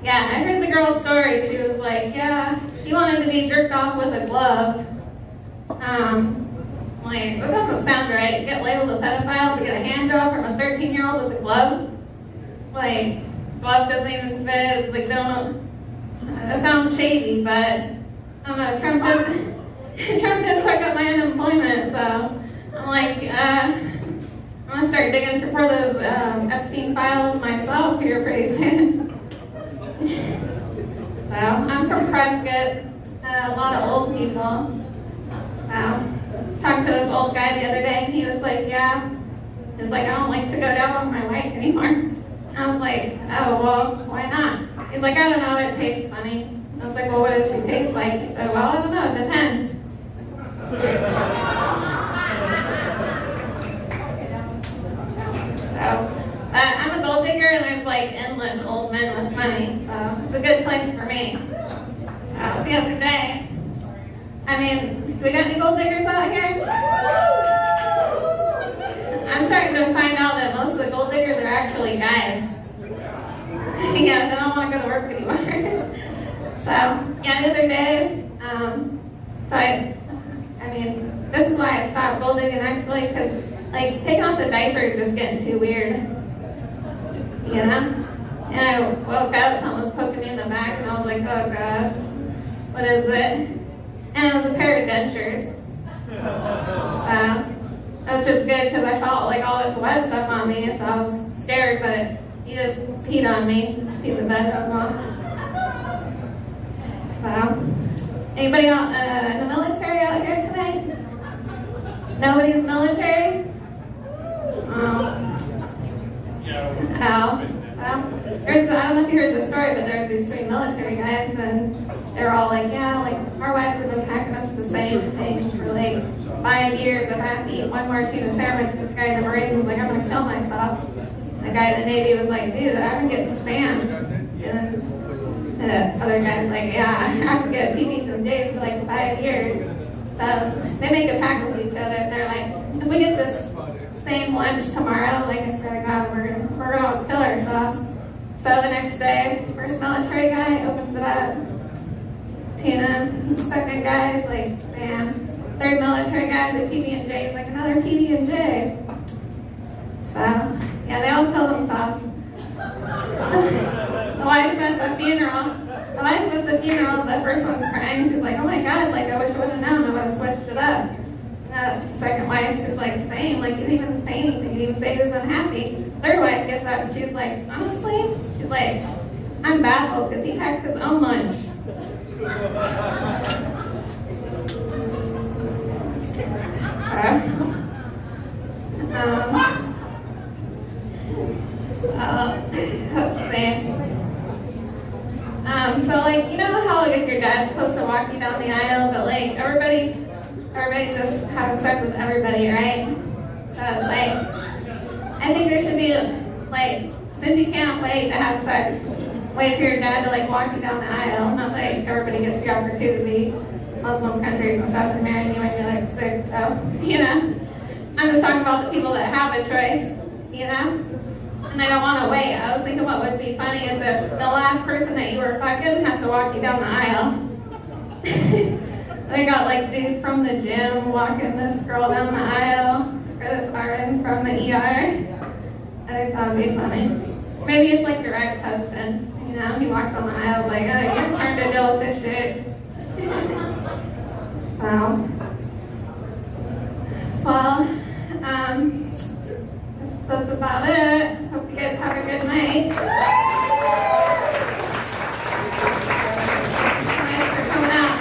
Yeah, I heard the girl's story. She was like, yeah, he wanted to be jerked off with a glove. Like, that doesn't sound right. You get labeled a pedophile to get a hand job from a 13-year-old with a glove? Like, glove doesn't even fit. It's like, that sounds shady, but I don't know. Trump did fuck up my unemployment, so I'm like, I'm gonna start digging for those Epstein files myself here pretty soon. So I'm from Prescott, a lot of old people. So I was talking to this old guy the other day, and he was like, yeah. He's like, I don't like to go down with my wife anymore. I was like, oh, well, why not? He's like, I don't know, it tastes funny. I was like, well, what does she taste like? He said, well, I don't know, it depends. So, I'm a gold digger, and there's like endless old men with money, so it's a good place for me. The other day, I mean, do we got any gold diggers out here? I'm starting to find out that most of the gold diggers are actually guys. Yeah, they don't want to go to work anymore. So, yeah, the other day, I mean, this is why I stopped gold digging actually, because like taking off the diaper is just getting too weird, you know? And I woke up, someone was poking me in the back, and I was like, oh God, what is it? And it was a pair of dentures. That was just good because I felt like all this wet stuff on me, so I was scared, but he just peed on me, just peed the bed, that was all. So, anybody out in the military out here tonight? Nobody's military? Oh. Well, I don't know if you heard the story, but there's these three military guys, and they're all like, yeah, like, our wives have been packing us the same thing for like 5 years. If I have to eat one martini sandwich, the guy in the Marines was like, I'm gonna kill myself. The guy in the Navy was like, dude, I've been getting spammed. And the other guy's like, yeah, I could get PBs and J's for like 5 years. So they make a pact with each other, and they're like, if we get this same lunch tomorrow, like, I swear to God, we're gonna kill ourselves. So the next day, first military guy opens it up. Tina, second guy's like, spam. Third military guy, the PB&J is like, another PB&J. So, yeah, they all kill themselves. The wife's at the funeral, the first one's crying. She's like, oh my God, like, I wish I would have known, I would have switched it up. And the second wife's just like, same, like, you didn't even say anything, you didn't even say he was unhappy. Third wife gets up and she's like, honestly, she's like, I'm baffled because he packs his own lunch. Let's see. So like, you know how like if your dad's supposed to walk you down the aisle, but like everybody's just having sex with everybody, right? So it's like, I think there should be like, since you can't wait to have sex, wait for your dad to like walk you down the aisle. Not like everybody gets the opportunity. Muslim countries and stuff, and marrying you when you're like 6, so, you know. I'm just talking about the people that have a choice, you know? And they don't want to wait. I was thinking what would be funny is if the last person that you were fucking has to walk you down the aisle. They got like dude from the gym walking this girl down the aisle, or this RN from the ER. I think that would be funny. Maybe it's like your ex-husband, you know? He walks down the aisle like, oh, your turn to deal with this shit. Wow. Well, that's about it. Hope you guys have a good night. Thanks for coming out.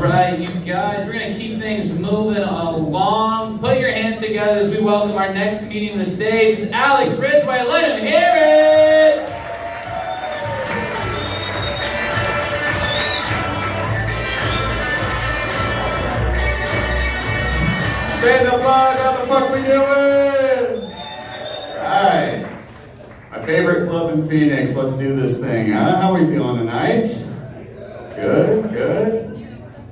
right, you guys, we're going to keep things moving along. Put your hands together as we welcome our next comedian to the stage. It's Alex Ridgway. Let him hear it! Stand up loud, how the fuck we doing? Right. My favorite club in Phoenix, let's do this thing, huh? How we feeling tonight? Good, good.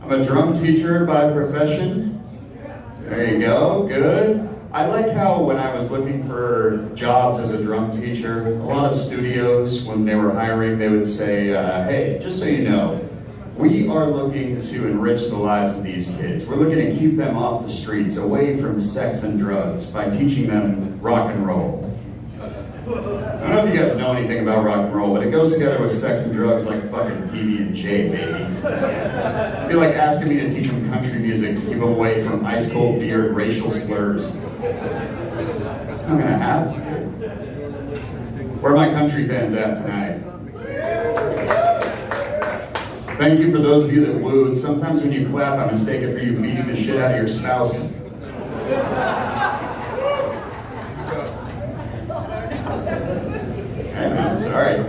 I'm a drum teacher by profession. There you go, good. I like how when I was looking for jobs as a drum teacher, a lot of studios, when they were hiring, they would say, hey, just so you know, we are looking to enrich the lives of these kids. We're looking to keep them off the streets, away from sex and drugs, by teaching them rock and roll. I don't know if you guys know anything about rock and roll, but it goes together with sex and drugs like fucking PB&J, baby. It'd be like asking me to teach them country music to keep them away from ice cold beer and racial slurs. It's not gonna happen. Where are my country fans at tonight? Thank you for those of you that wooed. Sometimes when you clap, I mistake it for you beating the shit out of your spouse. I'm sorry.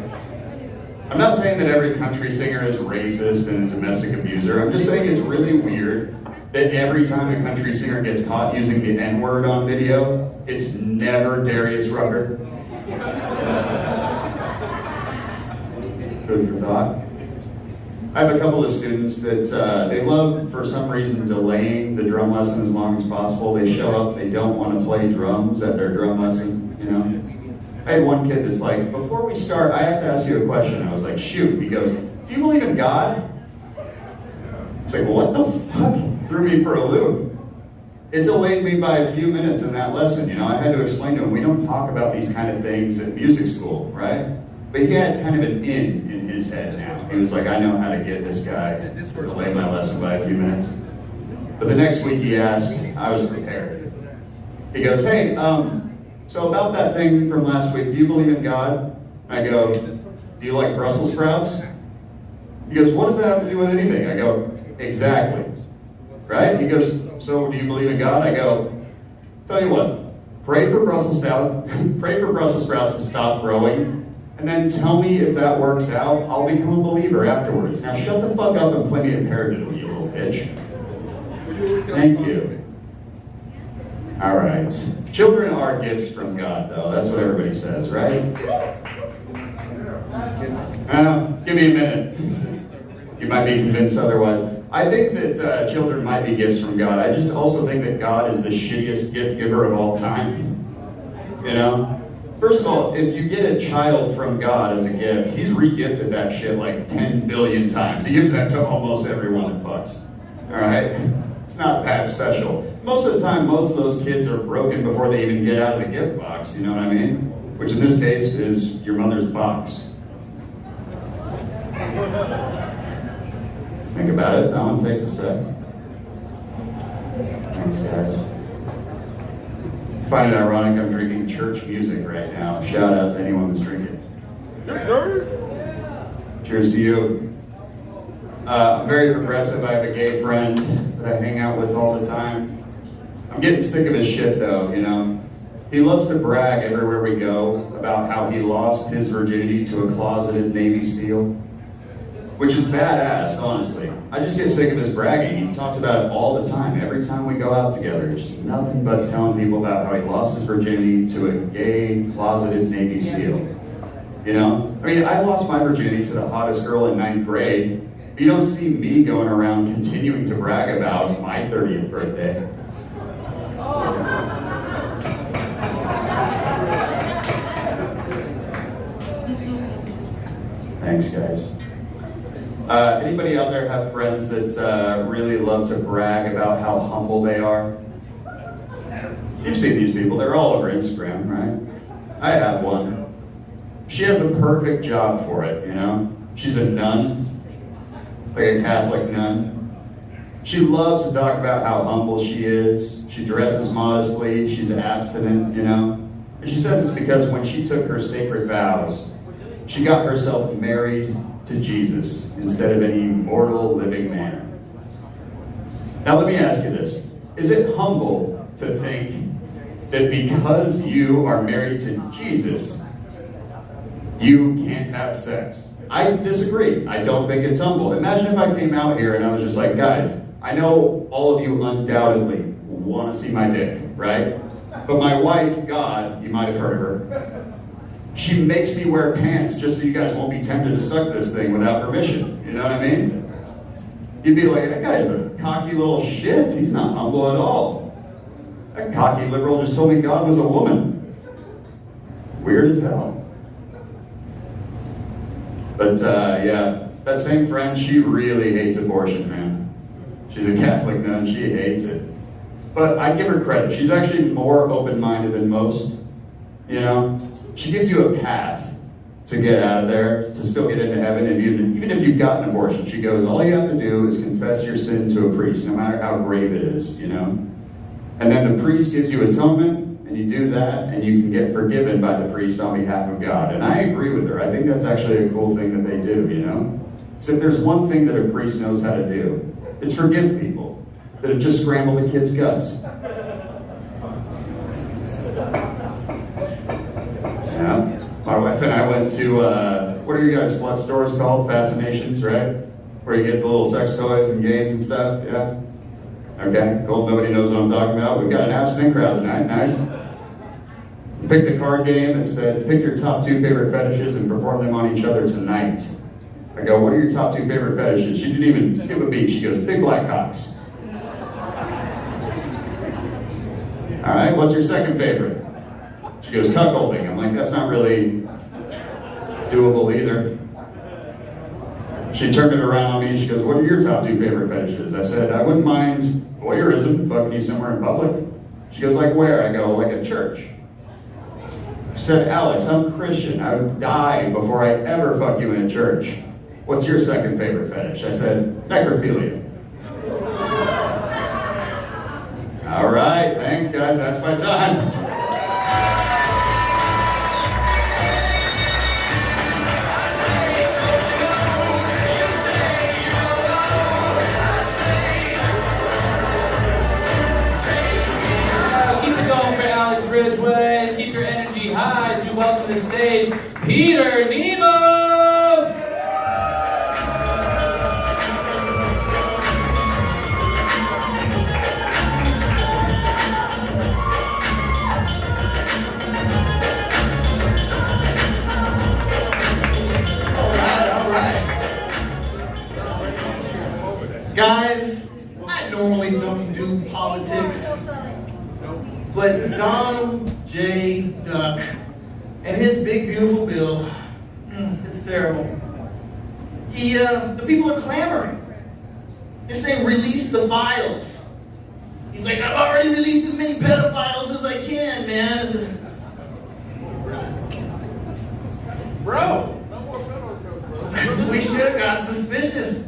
I'm not saying that every country singer is racist and a domestic abuser. I'm just saying it's really weird that every time a country singer gets caught using the N-word on video, it's never Darius Rucker. Food for thought. I have a couple of students that they love, for some reason, delaying the drum lesson as long as possible. They show up, they don't want to play drums at their drum lesson, you know? I had one kid that's like, before we start, I have to ask you a question. I was like, shoot. He goes, do you believe in God? It's like, well, what the fuck? Threw me for a loop. It delayed me by a few minutes in that lesson, you know? I had to explain to him, we don't talk about these kind of things at music school, right? But he had kind of an in his head now. He was like, I know how to get this guy to delay my lesson by a few minutes. But the next week he asked, I was prepared. He goes, hey, so about that thing from last week, do you believe in God? I go, do you like Brussels sprouts? He goes, what does that have to do with anything? I go, exactly. Right? He goes, so do you believe in God? I go, tell you what, pray for Brussels sprouts to stop growing. And then tell me if that works out, I'll become a believer afterwards. Now shut the fuck up and play me a paradiddle, you little bitch. Thank you. All right. Children are gifts from God, though. That's what everybody says, right? Give me a minute. You might be convinced otherwise. I think that children might be gifts from God. I just also think that God is the shittiest gift giver of all time. You know? First of all, if you get a child from God as a gift, he's re-gifted that shit like 10 billion times. He gives that to almost everyone that fucks. All right? It's not that special. Most of the time, most of those kids are broken before they even get out of the gift box, you know what I mean? Which in this case is your mother's box. Think about it. That one takes a sec. Thanks, guys. I find it ironic I'm drinking church music right now. Shout out to anyone that's drinking. Cheers to you. I'm very progressive. I have a gay friend that I hang out with all the time. I'm getting sick of his shit though, you know. He loves to brag everywhere we go about how he lost his virginity to a closeted Navy SEAL. Which is badass, honestly. I just get sick of his bragging. He talks about it all the time, every time we go out together. Just nothing but telling people about how he lost his virginity to a gay, closeted Navy SEAL. You know? I mean, I lost my virginity to the hottest girl in 9th grade. But you don't see me going around continuing to brag about my 30th birthday. Thanks, guys. Anybody out there have friends that really love to brag about how humble they are? You've seen these people, they're all over Instagram, right? I have one. She has the perfect job for it, you know? She's a nun, like a Catholic nun. She loves to talk about how humble she is. She dresses modestly, she's abstinent, you know? And she says it's because when she took her sacred vows, she got herself married to Jesus instead of any mortal living man. Now let me ask you this. Is it humble to think that because you are married to Jesus, you can't have sex? I disagree. I don't think it's humble. Imagine if I came out here and I was just like, guys, I know all of you undoubtedly want to see my dick, right? But my wife, God, you might have heard of her, she makes me wear pants just so you guys won't be tempted to suck this thing without permission. You know what I mean? You'd be like, that guy's a cocky little shit. He's not humble at all. That cocky liberal just told me God was a woman. Weird as hell. But yeah, that same friend, she really hates abortion, man. She's a Catholic nun, she hates it. But I give her credit. She's actually more open-minded than most. You know, she gives you a path to get out of there, to still get into heaven. And even if you've got an abortion, she goes, all you have to do is confess your sin to a priest, no matter how grave it is, you know? And then the priest gives you atonement, and you do that, and you can get forgiven by the priest on behalf of God. And I agree with her. I think that's actually a cool thing that they do, you know? So if there's one thing that a priest knows how to do, it's forgive people that have just scrambled the kid's guts. Yeah. My wife and I went to, what are you guys' slut stores called? Fascinations, right? Where you get the little sex toys and games and stuff, yeah? Okay, cool, nobody knows what I'm talking about. We've got an abstinent crowd tonight, nice. Picked a card game that said, pick your top 2 favorite fetishes and perform them on each other tonight. I go, what are your top 2 favorite fetishes? She didn't even skip a beat. She goes, big black cocks. All right, what's your second favorite? She goes, cuckolding. I'm like, that's not really doable either. She turned it around on me and she goes, what are your top 2 favorite fetishes? I said, I wouldn't mind voyeurism, fucking you somewhere in public. She goes, like where? I go, like a church. She said, Alex, I'm Christian. I would die before I ever fuck you in a church. What's your second favorite fetish? I said, necrophilia. All right, thanks guys, that's my time. Keep it going for Alex Ridgway. Keep your energy high as you welcome to the stage Peter Nemo. Guys, I normally don't do politics, but Donald J. Duck and his big beautiful bill, it's terrible. The people are clamoring. They're saying release the files. He's like, I've already released as many pedophiles as I can, man. Bro, we should have got suspicious.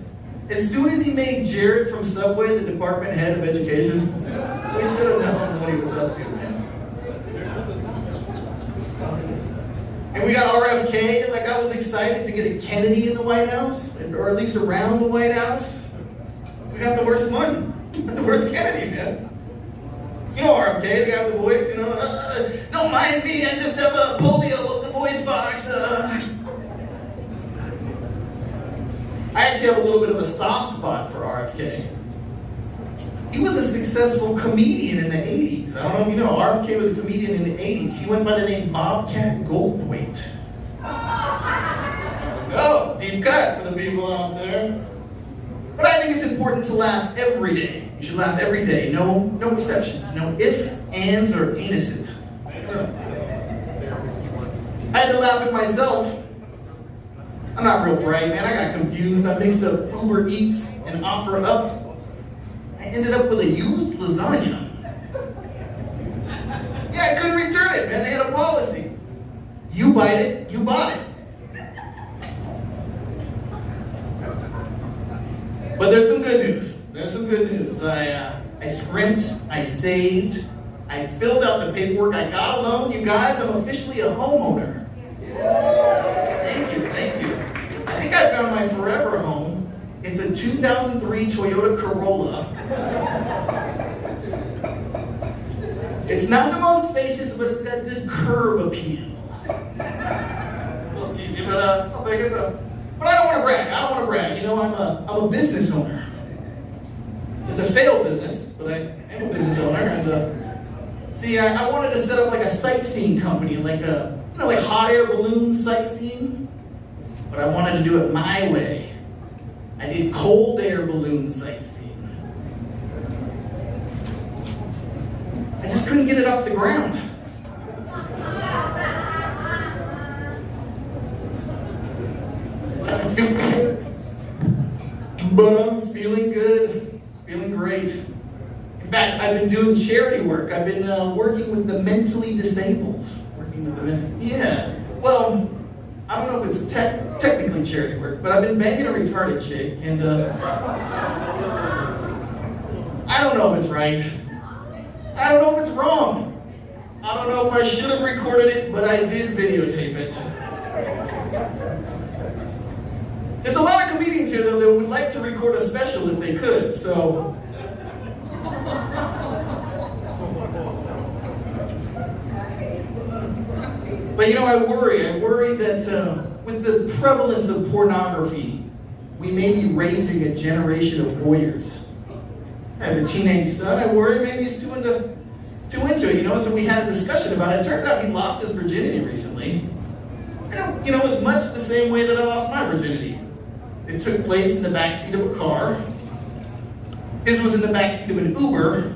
As soon as he made Jared from Subway the department head of education, we should have known what he was up to, man. And we got RFK, like I was excited to get a Kennedy in the White House, or at least around the White House. We got the worst one, the worst Kennedy, man. You know RFK, the guy with the voice, you know, don't mind me, I just have a polio of the voice box. I actually have a little bit of a soft spot for RFK. He was a successful comedian in the 80s. I don't know if you know, RFK was a comedian in the 80s. He went by the name Bobcat Goldthwait. Oh, deep cut for the people out there. But I think it's important to laugh every day. You should laugh every day. No exceptions. No ifs, ands, or anuses. I had to laugh at myself. I'm not real bright, man. I got confused. I mixed up Uber Eats and Offer Up. I ended up with a used lasagna. Yeah, I couldn't return it, man. They had a policy. You bite it, you bought it. But there's some good news. There's some good news. I scrimped, I saved, I filled out the paperwork, I got a loan. You guys, I'm officially a homeowner. Thank you, thank you. I think I found my forever home. It's a 2003 Toyota Corolla. It's not the most spacious, but it's got good curb appeal. A little cheesy, but I'll take it. But I don't want to brag. I don't want to brag. You know, I'm a business owner. It's a failed business, but I am a business owner. And see, I wanted to set up like a sightseeing company, like like hot air balloon sightseeing. But I wanted to do it my way. I did cold air balloon sightseeing. I just couldn't get it off the ground. But I'm feeling good, feeling great. In fact, I've been doing charity work. I've been working with the mentally disabled. Yeah. Well, I don't know if it's technically charity work, but I've been banging a retarded chick, and I don't know if it's right. I don't know if it's wrong. I don't know if I should have recorded it, but I did videotape it. There's a lot of comedians here, though, that would like to record a special if they could, so. But you know, I worry that with the prevalence of pornography, we may be raising a generation of voyeurs. I have a teenage son. I worry maybe he's too into it, you know. So we had a discussion about it. It turns out he lost his virginity recently. And, you know, it was much the same way that I lost my virginity. It took place in the backseat of a car. His was in the backseat of an Uber.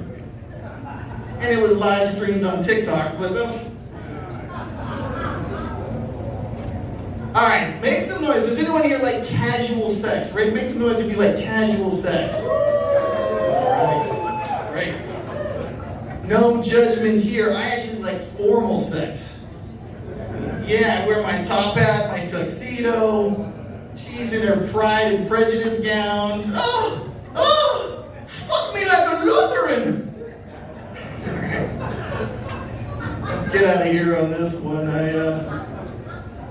And it was live streamed on TikTok. But that's... All right, make some noise. Does anyone here like casual sex? Right? Make some noise if you like casual sex. Great. No judgment here. I actually like formal sex. Yeah, I wear my top hat, my tuxedo. She's in her Pride and Prejudice gown. Oh, fuck me like a Lutheran. Get out of here on this one.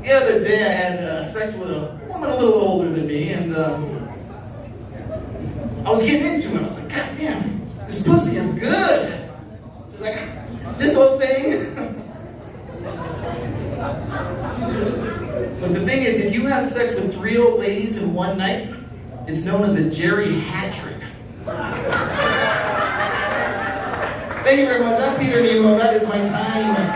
The other day I had sex with a woman a little older than me, and I was getting into it. I was like, God damn, this pussy is good. She's like, this whole thing. But the thing is, if you have sex with 3 old ladies in one night, it's known as a Jerry hat trick. Thank you very much. I'm Peter Nemo. That is my time.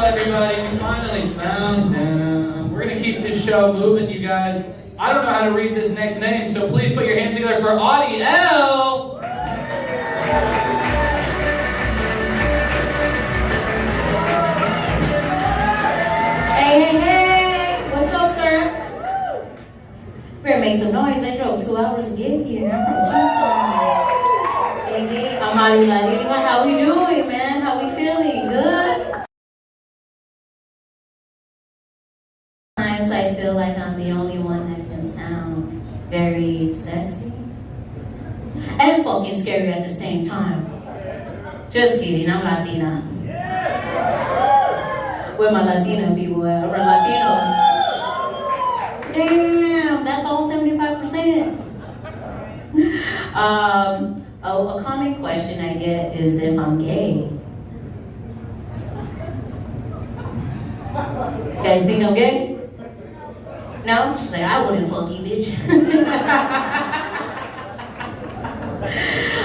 Everybody, we finally found him. We're gonna keep this show moving, you guys. I don't know how to read this next name, so please put your hands together for Audie L. Hey, what's up, sir? Better make some noise. I drove 2 hours to get here. I'm from Tucson. Hey, I'm Audie L. How we doing, man? How we feeling? Good? Sometimes I feel like I'm the only one that can sound very sexy and fucking scary at the same time. Just kidding, I'm Latina. Where my Latina people at? Or Latino? Damn, that's all 75%. A common question I get is if I'm gay. You guys think I'm gay? No? She's like, I wouldn't fuck you, bitch.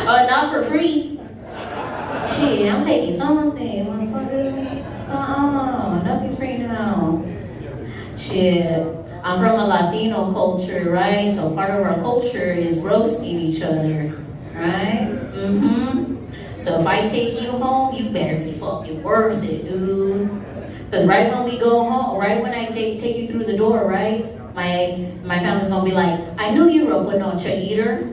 Not for free. Shit, I'm taking something, motherfucker. Nothing's free now. Shit, I'm from a Latino culture, right? So part of our culture is roasting each other, right? So if I take you home, you better be fucking worth it, dude. Because right when we go home, right when I take you through the door, right? My family's gonna be like, I knew you were a panocha eater.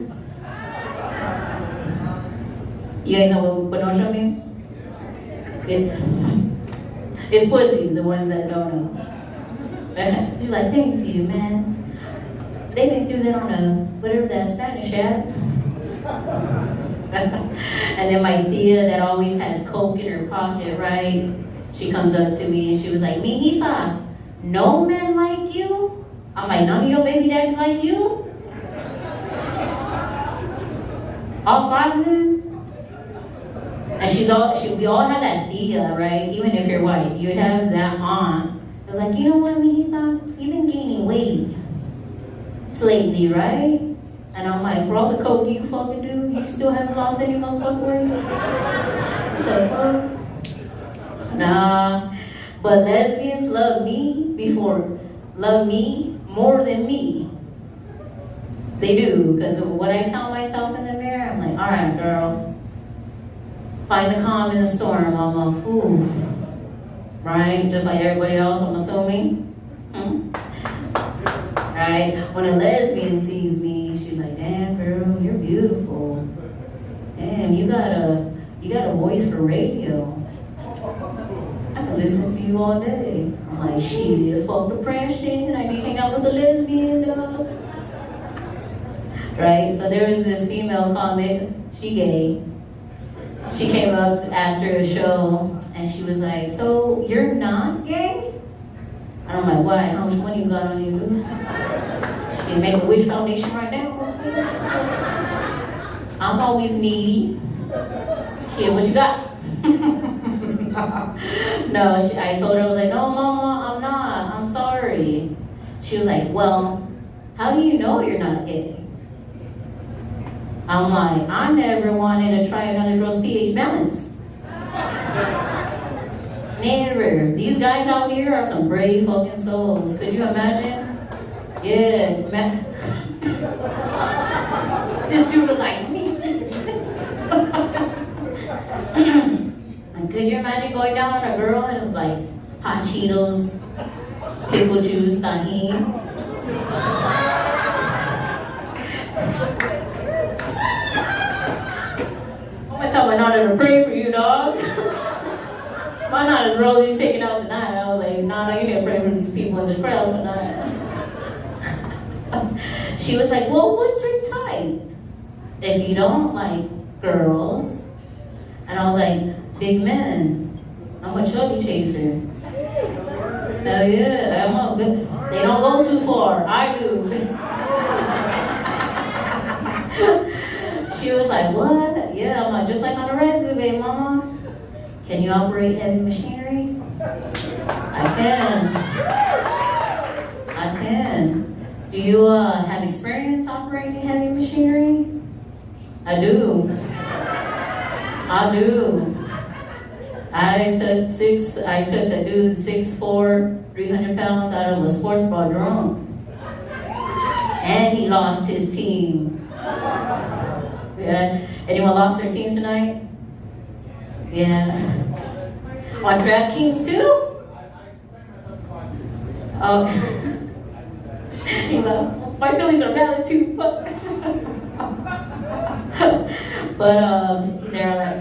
You guys know what panocha means? It's pussy, the ones that don't know. You're like, thank you, man. They didn't do that on whatever that Spanish app. And then my tia that always has Coke in her pocket, right? She comes up to me and she was like, Mijita, no men like you? I'm like, none of your baby daddies like you? All 5 of them? And we all have that tia, right? Even if you're white, you have that aunt. It was like, you know what, Mijita? You've been gaining weight lately, right? And I'm like, for all the coke you fucking do, you still haven't lost any motherfucking weight? What the fuck? Nah. But lesbians love me more than me. They do, because what I tell myself in the mirror, I'm like, all right, girl, find the calm in the storm. I'm a fool, right? Just like everybody else, I'm assuming. Right? When a lesbian sees me, she's like, damn, girl, you're beautiful. Damn, you got a voice for radio. I can listen to you all day. I'm like, shit, fuck depression. I need to hang out with a lesbian, dog. Right? So there was this female comic, she gay. She came up after a show and she was like, so you're not gay? And I'm like, why? How much money you got on you, dude? She make a wish foundation right now. I'm always needy. Shit, what you got? No, I told her, I was like, no, mama, I'm not. I'm sorry. She was like, well, how do you know you're not gay? I'm like, I never wanted to try another girl's pH balance. Never. These guys out here are some brave fucking souls. Could you imagine? Yeah. This dude was like me. And could you imagine going down on a girl and it was like hot Cheetos, pickle juice, tahini? I'm gonna tell my daughter to pray for you, dog. My daughter's Rosie's taking out tonight. I was like, nah, you need to pray for these people in this crowd tonight. She was like, well, what's your type? If you don't like girls. And I was like, big men. I'm a chubby chaser. Hell yeah, I'm a good. They don't go too far. I do. She was like, what? Yeah, I'm like, just like on a resume, mama. Can you operate heavy machinery? I can. I can. Do you have experience operating heavy machinery? I do. I do. I took a dude 6'4", 300 pounds out of a sports bra drunk. And he lost his team. Yeah. Anyone lost their team tonight? Yeah. On DraftKings too? Oh. He's like, my feelings are valid too. But they're like,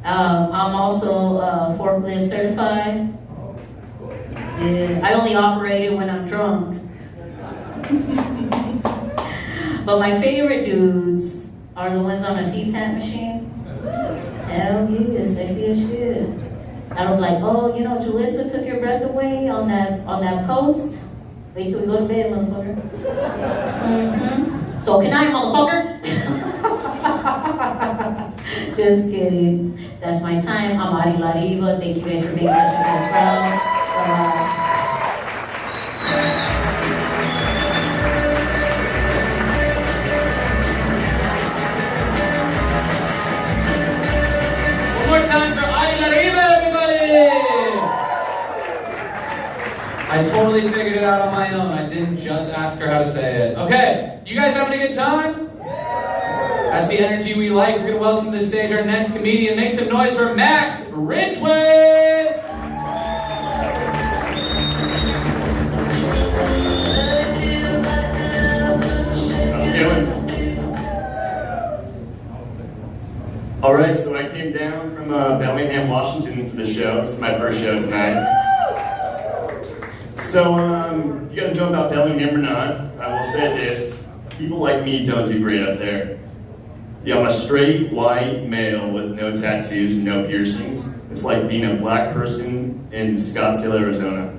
I'm also forklift certified. Yeah. I only operate it when I'm drunk. But my favorite dudes are the ones on a CPAP machine. Hell yeah, sexy as shit. I don't like, oh, you know, Julissa took your breath away on that post. Wait till we go to bed, motherfucker. Mm-hmm. So can I, motherfucker? Just kidding. That's my time. I'm Ari La Diva. Thank you guys for being such a good crowd. One more time for Ari La Diva, everybody! I totally figured it out on my own. I didn't just ask her how to say it. Okay, you guys having a good time? That's the energy we like. We're going to welcome to the stage our next comedian. Make some noise for Max Ridgway! How's it going? All right, so I came down from Bellingham, Washington for the show. This is my first show tonight. So, you guys know about Bellingham or not, I will say this. People like me don't do great up there. Yeah, I'm a straight white male with no tattoos and no piercings. It's like being a black person in Scottsdale, Arizona.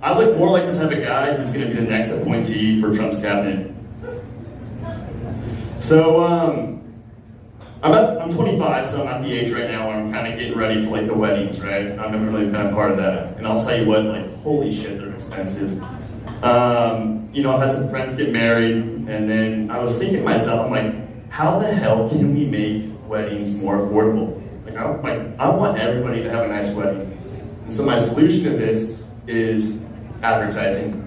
I look more like the type of guy who's going to be the next appointee for Trump's cabinet. So, I'm 25, so I'm at the age right now where I'm kind of getting ready for like the weddings, right? I've never really been a part of that. And I'll tell you what, like, holy shit, they're expensive. You know, I've had some friends get married, and then I was thinking to myself, I'm like, how the hell can we make weddings more affordable? I want everybody to have a nice wedding. And so my solution to this is advertising.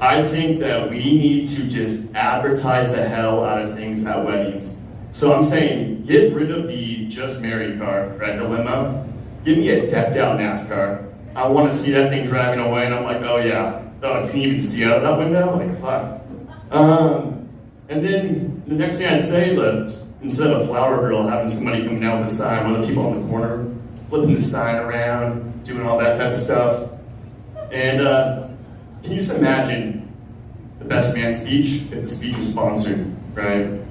I think that we need to just advertise the hell out of things at weddings. So I'm saying, get rid of the just married car, right, the limo. Give me a decked out NASCAR. I want to see that thing driving away, and I'm like, oh yeah. Oh, can you even see out that window? Like, fuck. And then the next thing I'd say is instead of a flower girl, having somebody come down with a sign, one of the people on the corner, flipping the sign around, doing all that type of stuff. And can you just imagine the best man speech if the speech was sponsored, right?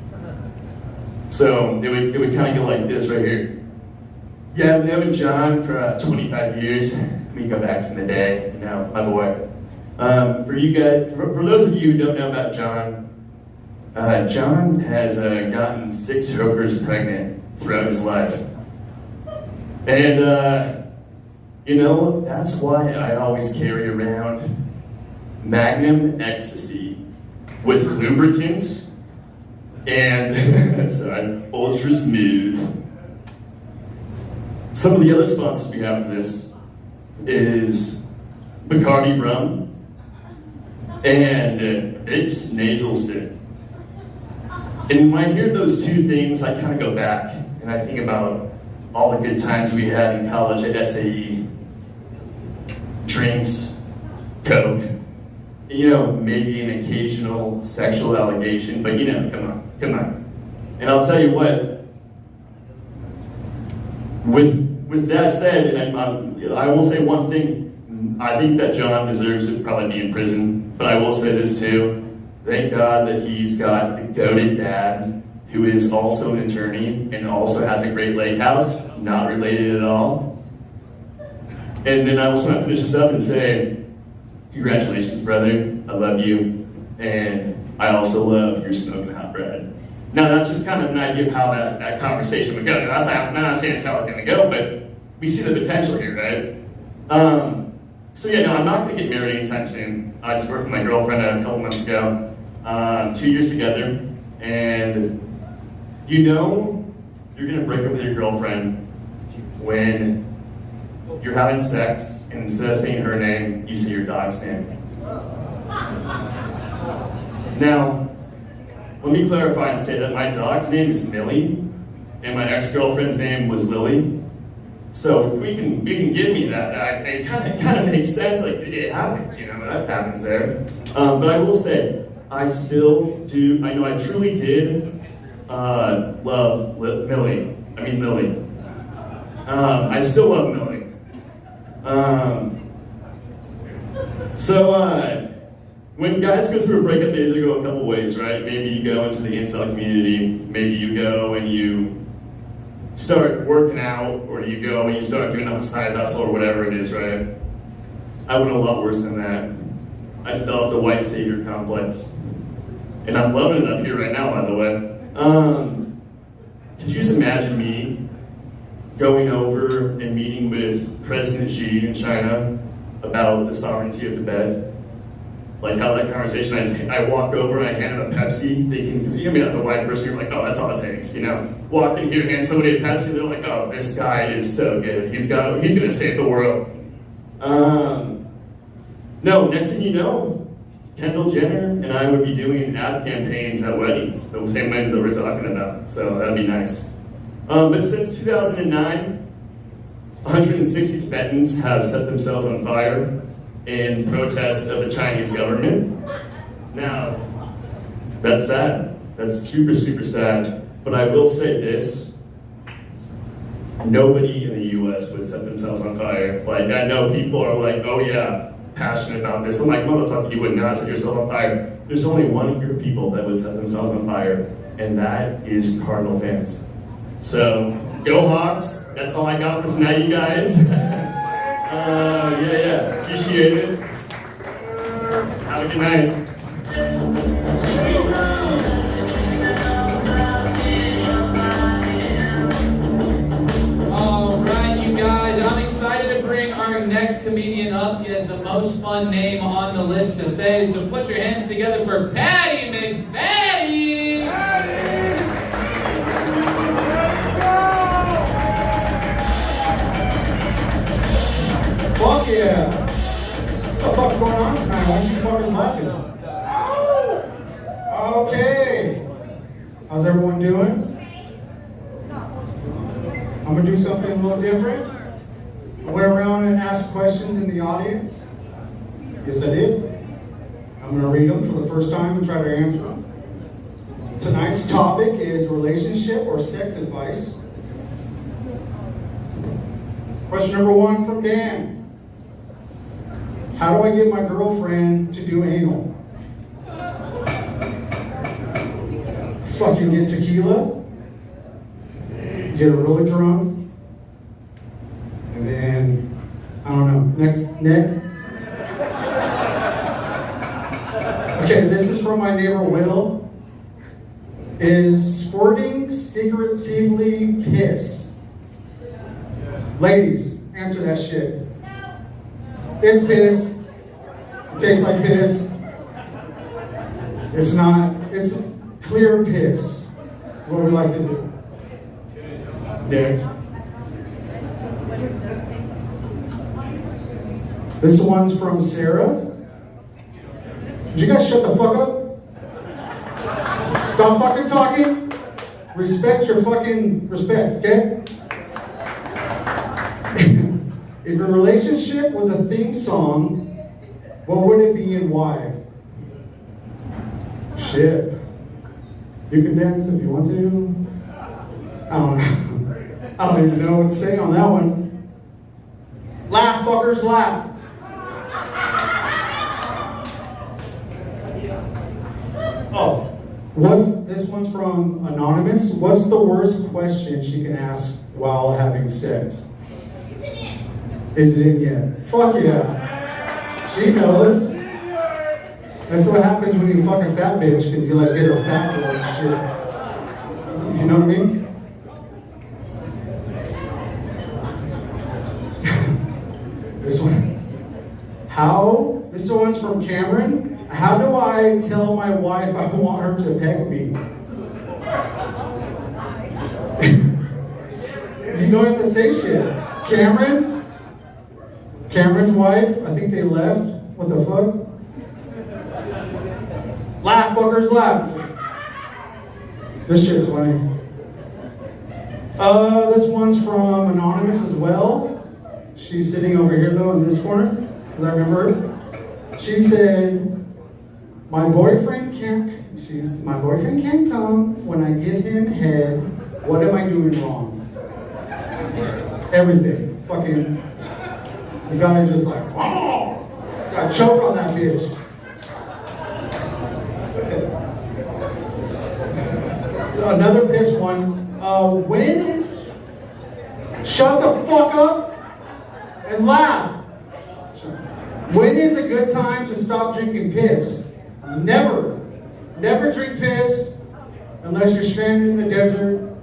So it would kind of go like this right here. Yeah, I've known John for 25 years. We go back in the day, you know, my boy. For you guys, for those of you who don't know about John, John has gotten 6 hookers pregnant throughout his life. And, you know, that's why I always carry around Magnum Ecstasy with lubricants and sorry, Ultra Smooth. Some of the other sponsors we have for this is Bacardi Rum and Vicks Nasal Stick. And when I hear those two things, I kind of go back and I think about all the good times we had in college at SAE. Drinks, Coke, you know, maybe an occasional sexual allegation, but you know, come on. And I'll tell you what, with that said, and I will say one thing, I think that John deserves to probably be in prison, but I will say this too, thank God that he's got a goated dad who is also an attorney and also has a great lake house, not related at all. And then I just want to finish this up and say, congratulations, brother. I love you. And I also love your smoking hot bread. Now, that's just kind of an idea of how that conversation would go. And I'm not saying it's how it's going to go, but we see the potential here, right? So yeah, no, I'm not going to get married anytime soon. I just worked with my girlfriend a couple months ago. 2 years together. And you know you're going to break up with your girlfriend when you're having sex, and instead of saying her name, you say your dog's name. Now, let me clarify and say that my dog's name is Millie, and my ex-girlfriend's name was Lily. So we can give me that. It kind of makes sense. Like it happens, you know, that happens there. But I will say, I still do. I know I truly did love Millie. I mean Lily. I still love Millie. When guys go through a breakup, they either go a couple ways, right? Maybe you go into the incel community, maybe you go and you start working out, or you go and you start doing a side hustle or whatever it is, right? I went a lot worse than that. I developed a white savior complex. And I'm loving it up here right now, by the way. Could you just imagine me going over and meeting with President Xi in China about the sovereignty of Tibet? Like how that conversation, I walk over and I hand him a Pepsi, thinking, because you know, as a white person, you're like, oh, that's all it takes, you know? Walk in here, hand somebody a Pepsi, they're like, oh, this guy is so good. He's gonna save the world. No, next thing you know, Kendall Jenner and I would be doing ad campaigns at weddings, the same weddings that we're talking about, so that'd be nice. But since 2009, 160 Tibetans have set themselves on fire in protest of the Chinese government. Now, that's sad. That's super, super sad. But I will say this, nobody in the US would set themselves on fire. Like, I know people are like, oh yeah, passionate about this. I'm like, motherfucker, you would not set yourself on fire. there's only one group of people that would set themselves on fire, and that is Cardinal fans. So, go Hawks. That's all I got for tonight, you guys. Yeah. Appreciate it. Have a good night. All right, you guys, I'm excited to bring our next comedian up. He has the most fun name on the list to say, so put your hands together for Patty McFaddy! Fuck yeah! What the fuck's going on tonight? Why are you fuckers laughing? Okay. How's everyone doing? I'm gonna do something a little different. I went around and asked questions in the audience. Yes, I did. I'm gonna read them for the first time and try to answer them. Tonight's topic is relationship or sex advice. Question number 1 from Dan. How do I get my girlfriend to do anal? Fucking get tequila, get her really drunk, and then, I don't know, next. Okay, this is from my neighbor Will. Is squirting secretively piss? Ladies, answer that shit. It's piss. It tastes like piss. It's not. It's clear piss. What we like to do. Next. This one's from Sarah. Did you guys shut the fuck up? Stop fucking talking. Respect your fucking respect, okay? If your relationship was a theme song, what would it be and why? Shit. You can dance if you want to. I don't know. I don't even know what to say on that one. Laugh, fuckers, laugh. Oh, this one's from Anonymous. What's the worst question she can ask while having sex? Is it in yet? Fuck yeah. She knows. That's what happens when you fuck a fat bitch, because you like get her fat or shit. You know what I mean? This one. This one's from Cameron. How do I tell my wife I want her to peg me? You don't have to say shit. Cameron's wife, I think they left. What the fuck? Laugh, fuckers, laugh. This shit's funny. This one's from Anonymous as well. She's sitting over here though in this corner, because I remember her. She said, my boyfriend can't come when I give him head. What am I doing wrong? Everything. Fucking, the guy just like, oh, got choke on that bitch. Another piss one. Shut the fuck up and laugh. When is a good time to stop drinking piss? Never. Never drink piss unless you're stranded in the desert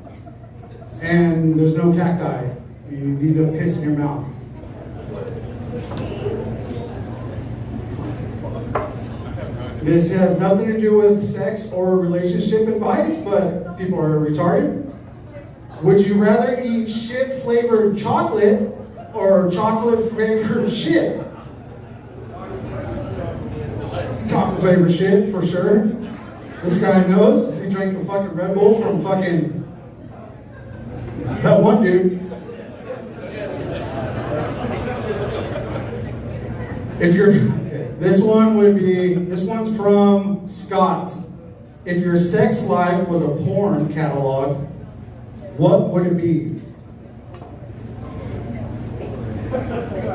and there's no cacti. You need to piss in your mouth. This has nothing to do with sex or relationship advice, but people are retarded. Would you rather eat shit-flavored chocolate or chocolate-flavored shit? Chocolate-flavored shit, for sure. This guy knows. He drank a fucking Red Bull from fucking that one dude. This one's from Scott. If your sex life was a porn catalog, what would it be?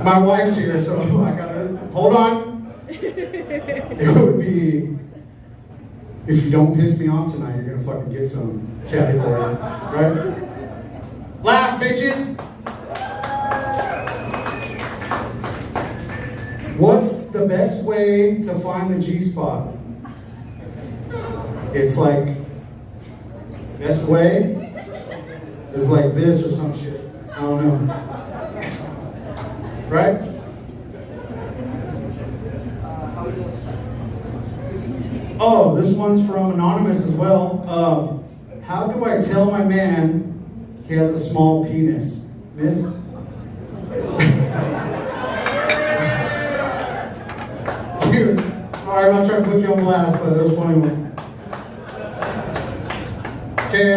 My wife's here, so I gotta, hold on. It would be if you don't piss me off tonight, you're gonna fucking get some category, right? Laugh, bitches! What's the best way to find the G-spot? It's like, best way is like this or some shit. I don't know. Right? Oh, this one's from Anonymous as well. How do I tell my man he has a small penis? Miss? Dude, alright, I'm not trying to put you on blast, but it was a funny one. Okay,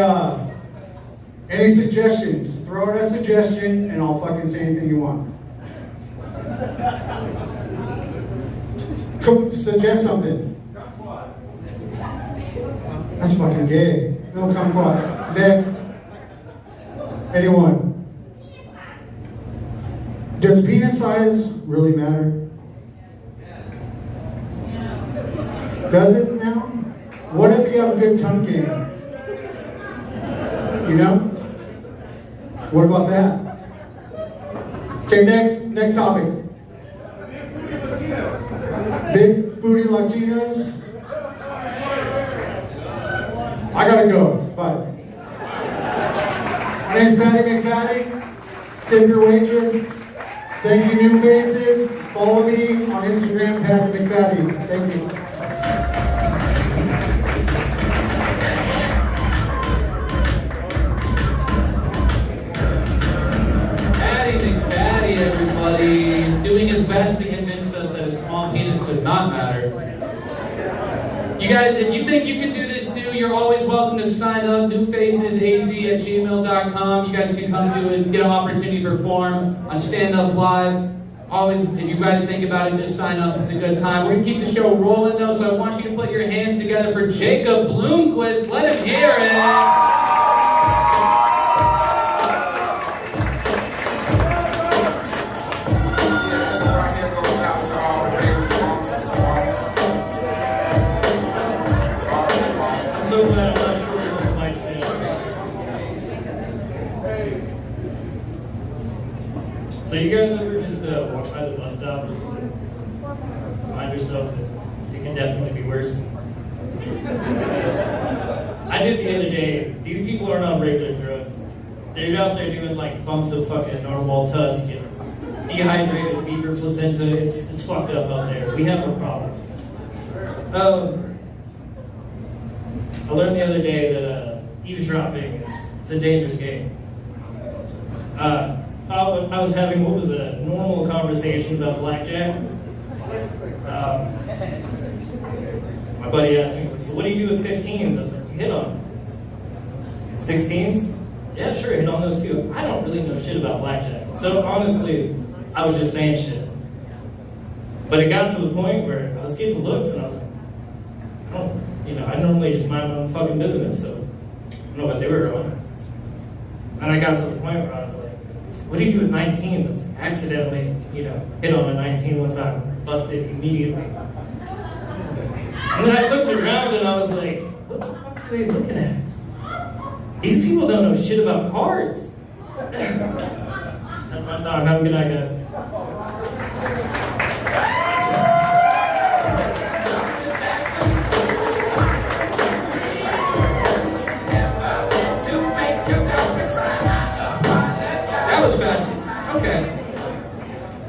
any suggestions? Throw out a suggestion and I'll fucking say anything you want. Come, suggest something. That's fucking gay. No kumquats. Next. Anyone? Does penis size really matter? Does it now? What if you have a good tongue game? You know? What about that? Okay, next topic. Big booty Latinas. I gotta go. Bye. My name's Patty McFatty. Tip your waitress. Thank you, new faces. Follow me on Instagram, Patty McFatty. Thank you. Everybody doing his best to convince us that a small penis does not matter. You guys, if you think you can do this too, you're always welcome to sign up. newfacesaz@gmail.com. You guys can come do it, get an opportunity to perform on Stand Up Live. Always, if you guys think about it, just sign up. It's a good time. We're gonna keep the show rolling though, so I want you to put your hands together for Jacob Bloomquist. Let him hear it. So glad I'm not sure what my stand. So you guys ever just walk by the bus stop, just remind yourself that it can definitely be worse? I did the other day. These people aren't on regular drugs. They're out there doing like bumps of fucking normal tusk and dehydrated beaver placenta. It's fucked up out there. We have a problem. I learned the other day that eavesdropping it's a dangerous game. I was having what was a normal conversation about blackjack. My buddy asked me, so what do you do with 15s? I was like, you hit on them. 16s? Yeah, sure, hit on those too. I don't really know shit about blackjack. So honestly, I was just saying shit. But it got to the point where I was getting looks and I was like, I normally just mind my own fucking business, so I don't know what they were doing. And I got to the point where I was like, what do you do with 19s? I was like, accidentally, hit on a 19 one time, busted immediately. And then I looked around and I was like, what the fuck are they looking at? These people don't know shit about cards. That's my time. Have a good night, guys.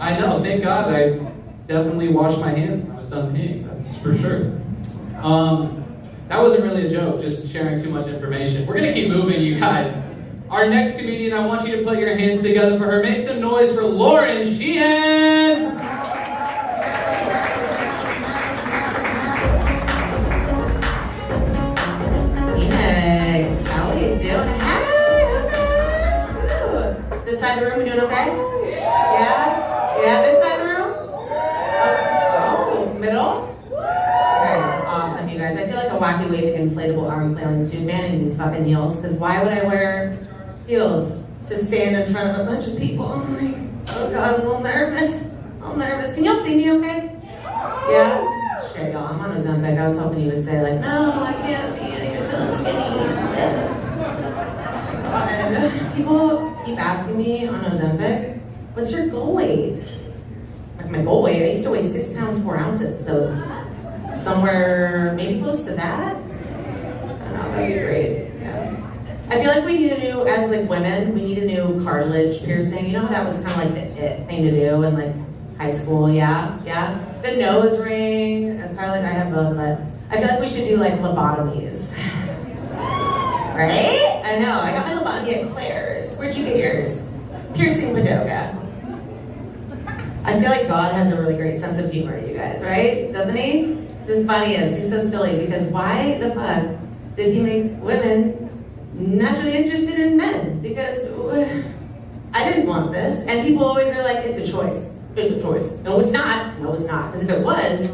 I know, thank God I definitely washed my hands when I was done peeing, that's for sure. That wasn't really a joke, just sharing too much information. We're gonna keep moving, you guys. Our next comedian, I want you to put your hands together for her. Make some noise for Lauren Sheehan! Phoenix, how are you doing? Hi, this side of the room, we doing okay? Yeah, this side of the room? Oh, middle? Okay, awesome, you guys. I feel like a wacky waving inflatable arm flailing tube manning these fucking heels, because why would I wear heels to stand in front of a bunch of people? I'm like, oh God, I'm a little nervous. Can y'all see me okay? Yeah? Shit. shit, y'all. I'm on Ozempic. I was hoping you would say, like, no, I can't see it. You're so skinny. And people keep asking me on Ozempic, what's your goal weight? Like, my goal weight, I used to weigh 6 pounds, 4 ounces. So somewhere maybe close to that? I don't know, that'd be great. Yeah. I feel like we need a new, as like women, we need a new cartilage piercing. You know how that was kind of like the it thing to do in like high school? Yeah? The nose ring, cartilage, I have both, but I feel like we should do like lobotomies. Right? I know, I got my lobotomy at Claire's. Where'd you get yours? Piercing Padoga. I feel like God has a really great sense of humor, you guys, right? Doesn't he? The funniest. He's so silly because why the fuck did he make women naturally interested in men? Because I didn't want this. And people always are like, it's a choice. It's a choice. No, it's not. No, it's not. Because if it was,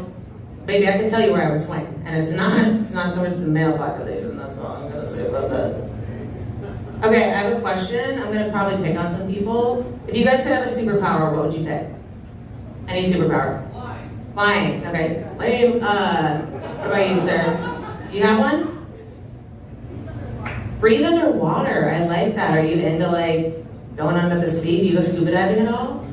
baby, I can tell you where I would swing. And it's not towards the male population. That's all I'm going to say about that. Okay, I have a question. I'm going to probably pick on some people. If you guys could have a superpower, what would you pick? Any superpower? Flying. Okay. Lame. What about you, sir? You have one? Breathe underwater. I like that. Are you into like going under the sea? Do you go scuba diving at all?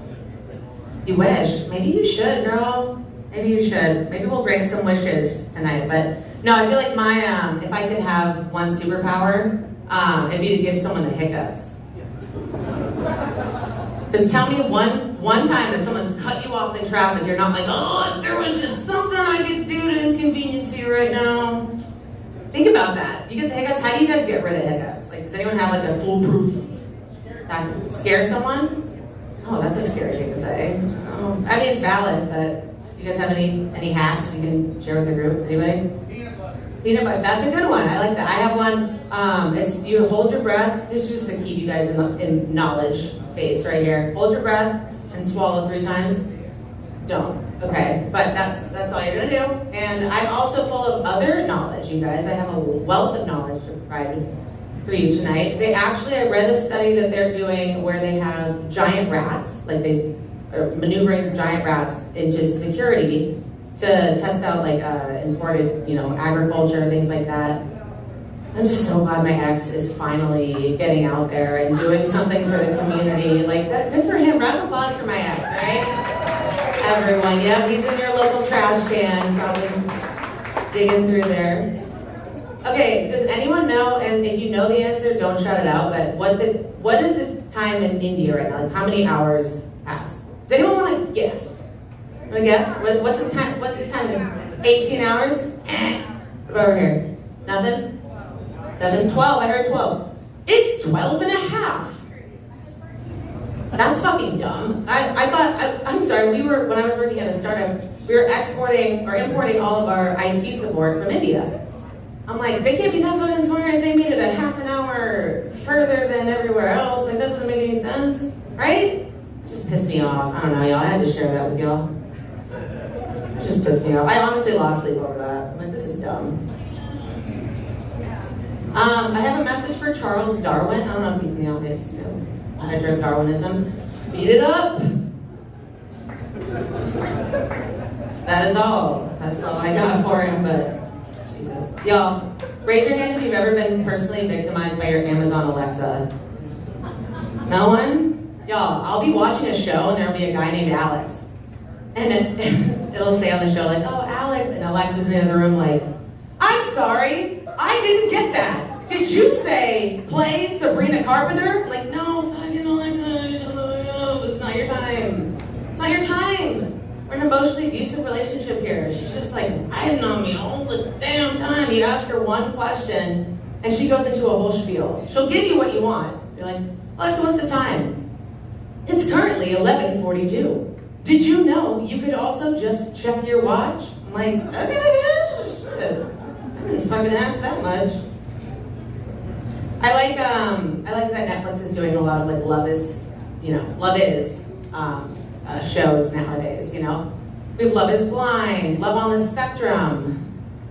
You wish. Maybe you should, girl. Maybe you should. Maybe we'll grant some wishes tonight. But no, I feel like my if I could have one superpower, it'd be to give someone the hiccups. Because tell me one time that someone's cut you off in traffic, you're not like, oh, if there was just something I could do to inconvenience you right now. Think about that. You get the hiccups. How do you guys get rid of hiccups? Like, does anyone have like a foolproof tactic? Scare someone? Oh, that's a scary thing to say. Oh, I mean, it's valid, but do you guys have any hacks you can share with the group? Anybody? Peanut butter. That's a good one. I like that. I have one. It's you hold your breath. This is just to keep you guys in knowledge base right here. Hold your breath and swallow 3 times. Don't. Okay, but that's all you're gonna do. And I'm also full of other knowledge, you guys. I have a wealth of knowledge to provide for you tonight. I read a study that they're doing where they have giant rats, like they are maneuvering giant rats into security to test out like imported, agriculture, things like that. I'm just so glad my ex is finally getting out there and doing something for the community. Like, that, good for him. Round of applause for my ex, right? Everyone, yep, he's in your local trash can, probably digging through there. Okay, does anyone know, and if you know the answer, don't shout it out, but what is the time in India right now? Like, how many hours pass? Does anyone want to guess? Want to guess? What's the time? What's the time? 18 hours? What over here? Nothing? 7, 12, I heard 12. It's 12 and a half. That's fucking dumb. I'm sorry, when I was working at a startup, we were exporting or importing all of our IT support from India. I'm like, they can't be that fucking smart if they made it a half an hour further than everywhere else. Like, that doesn't make any sense, right? It just pissed me off. I don't know, y'all. I had to share that with y'all. It just pissed me off. I honestly lost sleep over that. I was like, this is dumb. I have a message for Charles Darwin. I don't know if he's in the audience, manager of Darwinism. Speed it up. That is all. That's all I got for him, but Jesus. Y'all, raise your hand if you've ever been personally victimized by your Amazon Alexa. No one? Y'all, I'll be watching a show and there'll be a guy named Alex. And it'll say on the show like, oh, Alex, and Alexa's in the other room like, I'm sorry, I didn't get that. Did you say play Sabrina Carpenter? Like, no, fucking Alexa, it's not your time. It's not your time. We're in an emotionally abusive relationship here. She's just like riding on me all the damn time. You ask her one question, and she goes into a whole spiel. She'll give you what you want. You're like, Alexa, what's the time? It's currently 11:42. Did you know you could also just check your watch? I'm like, okay, I guess. I didn't fucking ask that much. I like that Netflix is doing a lot of like Love Is shows nowadays. We have Love Is Blind, Love on the Spectrum.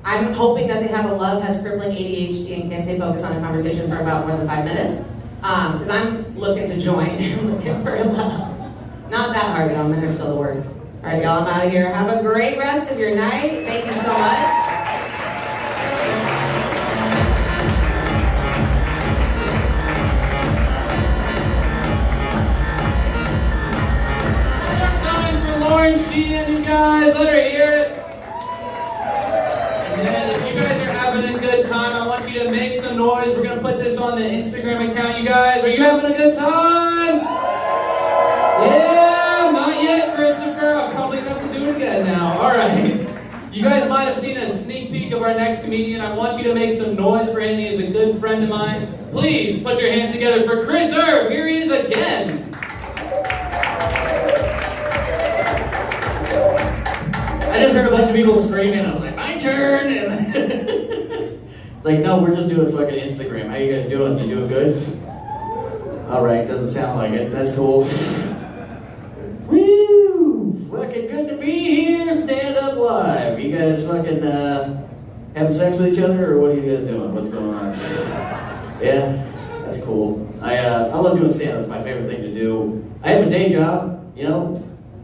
I'm hoping that they have a Love Has Crippling ADHD and Can't Stay Focused on a Conversation for about more than 5 minutes. Because I'm looking to join. I'm looking for love. Not that hard, though. Men are still the worst. All right, y'all, I'm out of here. Have a great rest of your night. Thank you so much. Lauren Sheehan, you guys, let her hear it. And then if you guys are having a good time, I want you to make some noise. We're going to put this on the Instagram account, you guys. Are you having a good time? Yeah, not yet, Christopher. I'll probably have to do it again now. All right. You guys might have seen a sneak peek of our next comedian. I want you to make some noise for him. He is a good friend of mine. Please put your hands together for Chris Erb. Here he is again. I just heard a bunch of people screaming. I was like, my turn. And it's like, no, we're just doing fucking Instagram. How you guys doing? You doing good? All right, doesn't sound like it. That's cool. Woo! Fucking good to be here. Stand up live. You guys fucking having sex with each other, or what are you guys doing? What's going on? Yeah, that's cool. I love doing stand-up. It's my favorite thing to do. I have a day job, you know,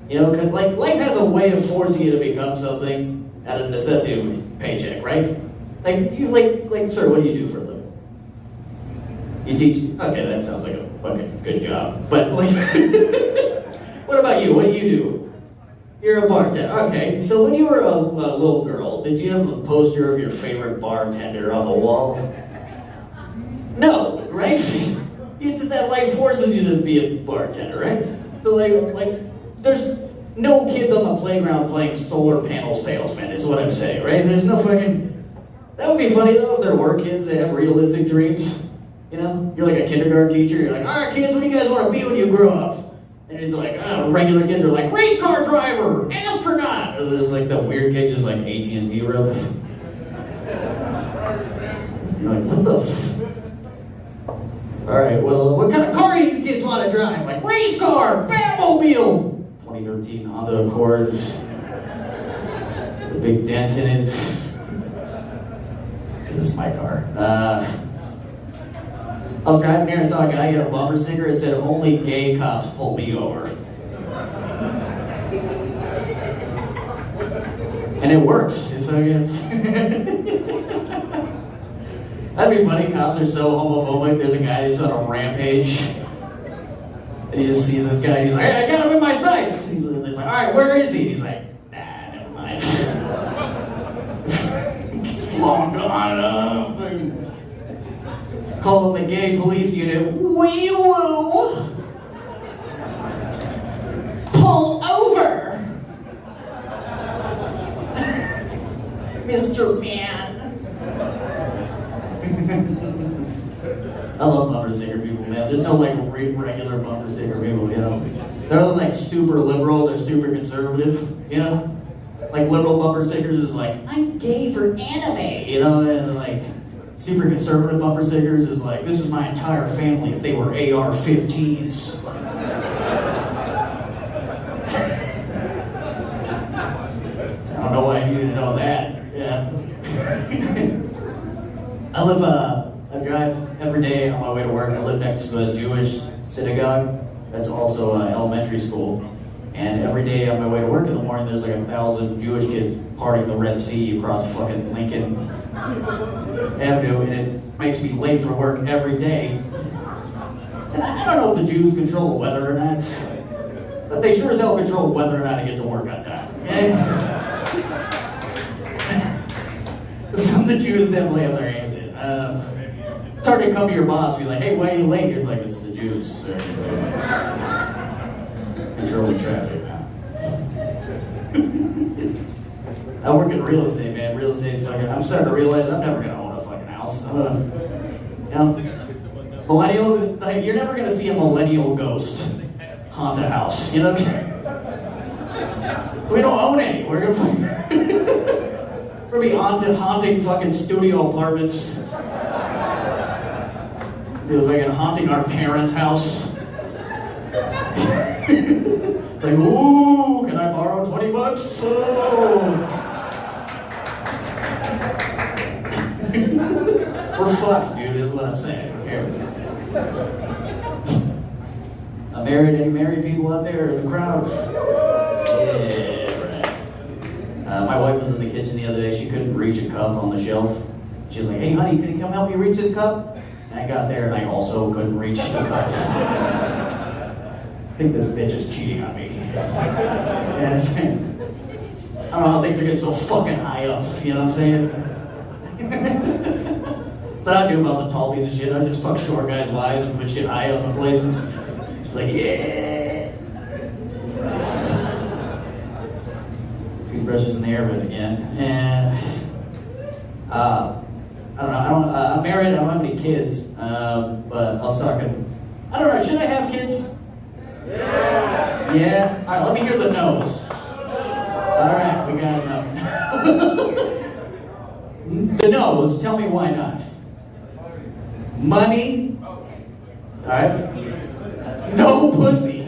'cause like life has a way of forcing you to become something out of necessity of a paycheck, right? Like you, like, sir, what do you do for a living? You teach. Okay, that sounds like a fucking good job. But like, what about you? What do you do? You're a bartender. Okay, so when you were a little girl, did you have a poster of your favorite bartender on the wall? No, right? That life forces you to be a bartender, right? So like, there's no kids on the playground playing solar panel salesman, is what I'm saying, right? There's no fucking. That would be funny though if there were kids that have realistic dreams. You know, you're like a kindergarten teacher. You're like, all right, kids, what do you guys want to be when you grow up? And it's like, regular kids are like, race car driver, astronaut. And there's like that weird kid just like AT&T rep. You're like, what the? All right, well, what kind of car do you kids want to drive? Like, race car, Batmobile. 2013 Honda Accord. The big dent in it. Because it's my car. I was driving here and saw a guy get a bumper sticker that said, only gay cops pull me over. And it works. It's That'd be funny. Cops are so homophobic. There's a guy who's on a rampage. And he just sees this guy and he's like, hey, I got him in my sights. He's like, all right, where is he? He's like, nah, never mind. Long gone. Call them the gay police unit. Wee woo! Pull over! Mr. Man. I love bumper sticker people, man. There's no like regular bumper sticker people, you know. They're like super liberal, they're super conservative, you know. Like liberal bumper stickers is like, I'm gay for anime, you know, and like super conservative bumper stickers is like, this is my entire family if they were AR-15s. I don't know why I needed to know that. Yeah. I drive every day on my way to work. I live next to a Jewish synagogue. That's also an elementary school. And every day on my way to work in the morning, there's like 1,000 Jewish kids partying the Red Sea across fucking Lincoln Avenue, and it makes me late for work every day. And I don't know if the Jews control the weather or not, but they sure as hell control whether or not I get to work on time. Okay? Some of the Jews definitely have their hands in. It's hard to come to your boss and be like, hey, why are you late? He's like, it's the Jews. Controlling traffic. I work in real estate, man. Real estate's fucking. I'm starting to realize I'm never gonna own a fucking house. You know, millennials, like, you're never gonna see a millennial ghost haunt a house. You know, we don't own any. We're gonna be haunting fucking studio apartments. We're fucking haunting our parents' house. Like, ooh, can I borrow $20? Oh. We're fucked, dude, is what I'm saying. Who cares? I'm married. Any married people out there in the crowd? Yeah. My wife was in the kitchen the other day. She couldn't reach a cup on the shelf. She was like, "Hey, honey, can you come help me reach this cup?" And I got there, and I also couldn't reach the cup. I think this bitch is cheating on me. And it's, I don't know how things are getting so fucking high up. You know what I'm saying? That's what I'd do if I was a tall piece of shit. I'd just fuck short guys' wives and put shit high up in places. Just like, yeah. Toothbrushes in the air bit again. And I don't know. I'm married. I don't have any kids. But I was talking. I don't know. Should I have kids? Yeah. Yeah. All right. Let me hear the no's. All right. We got enough. The no's. Tell me why not. Money. All right. No pussy.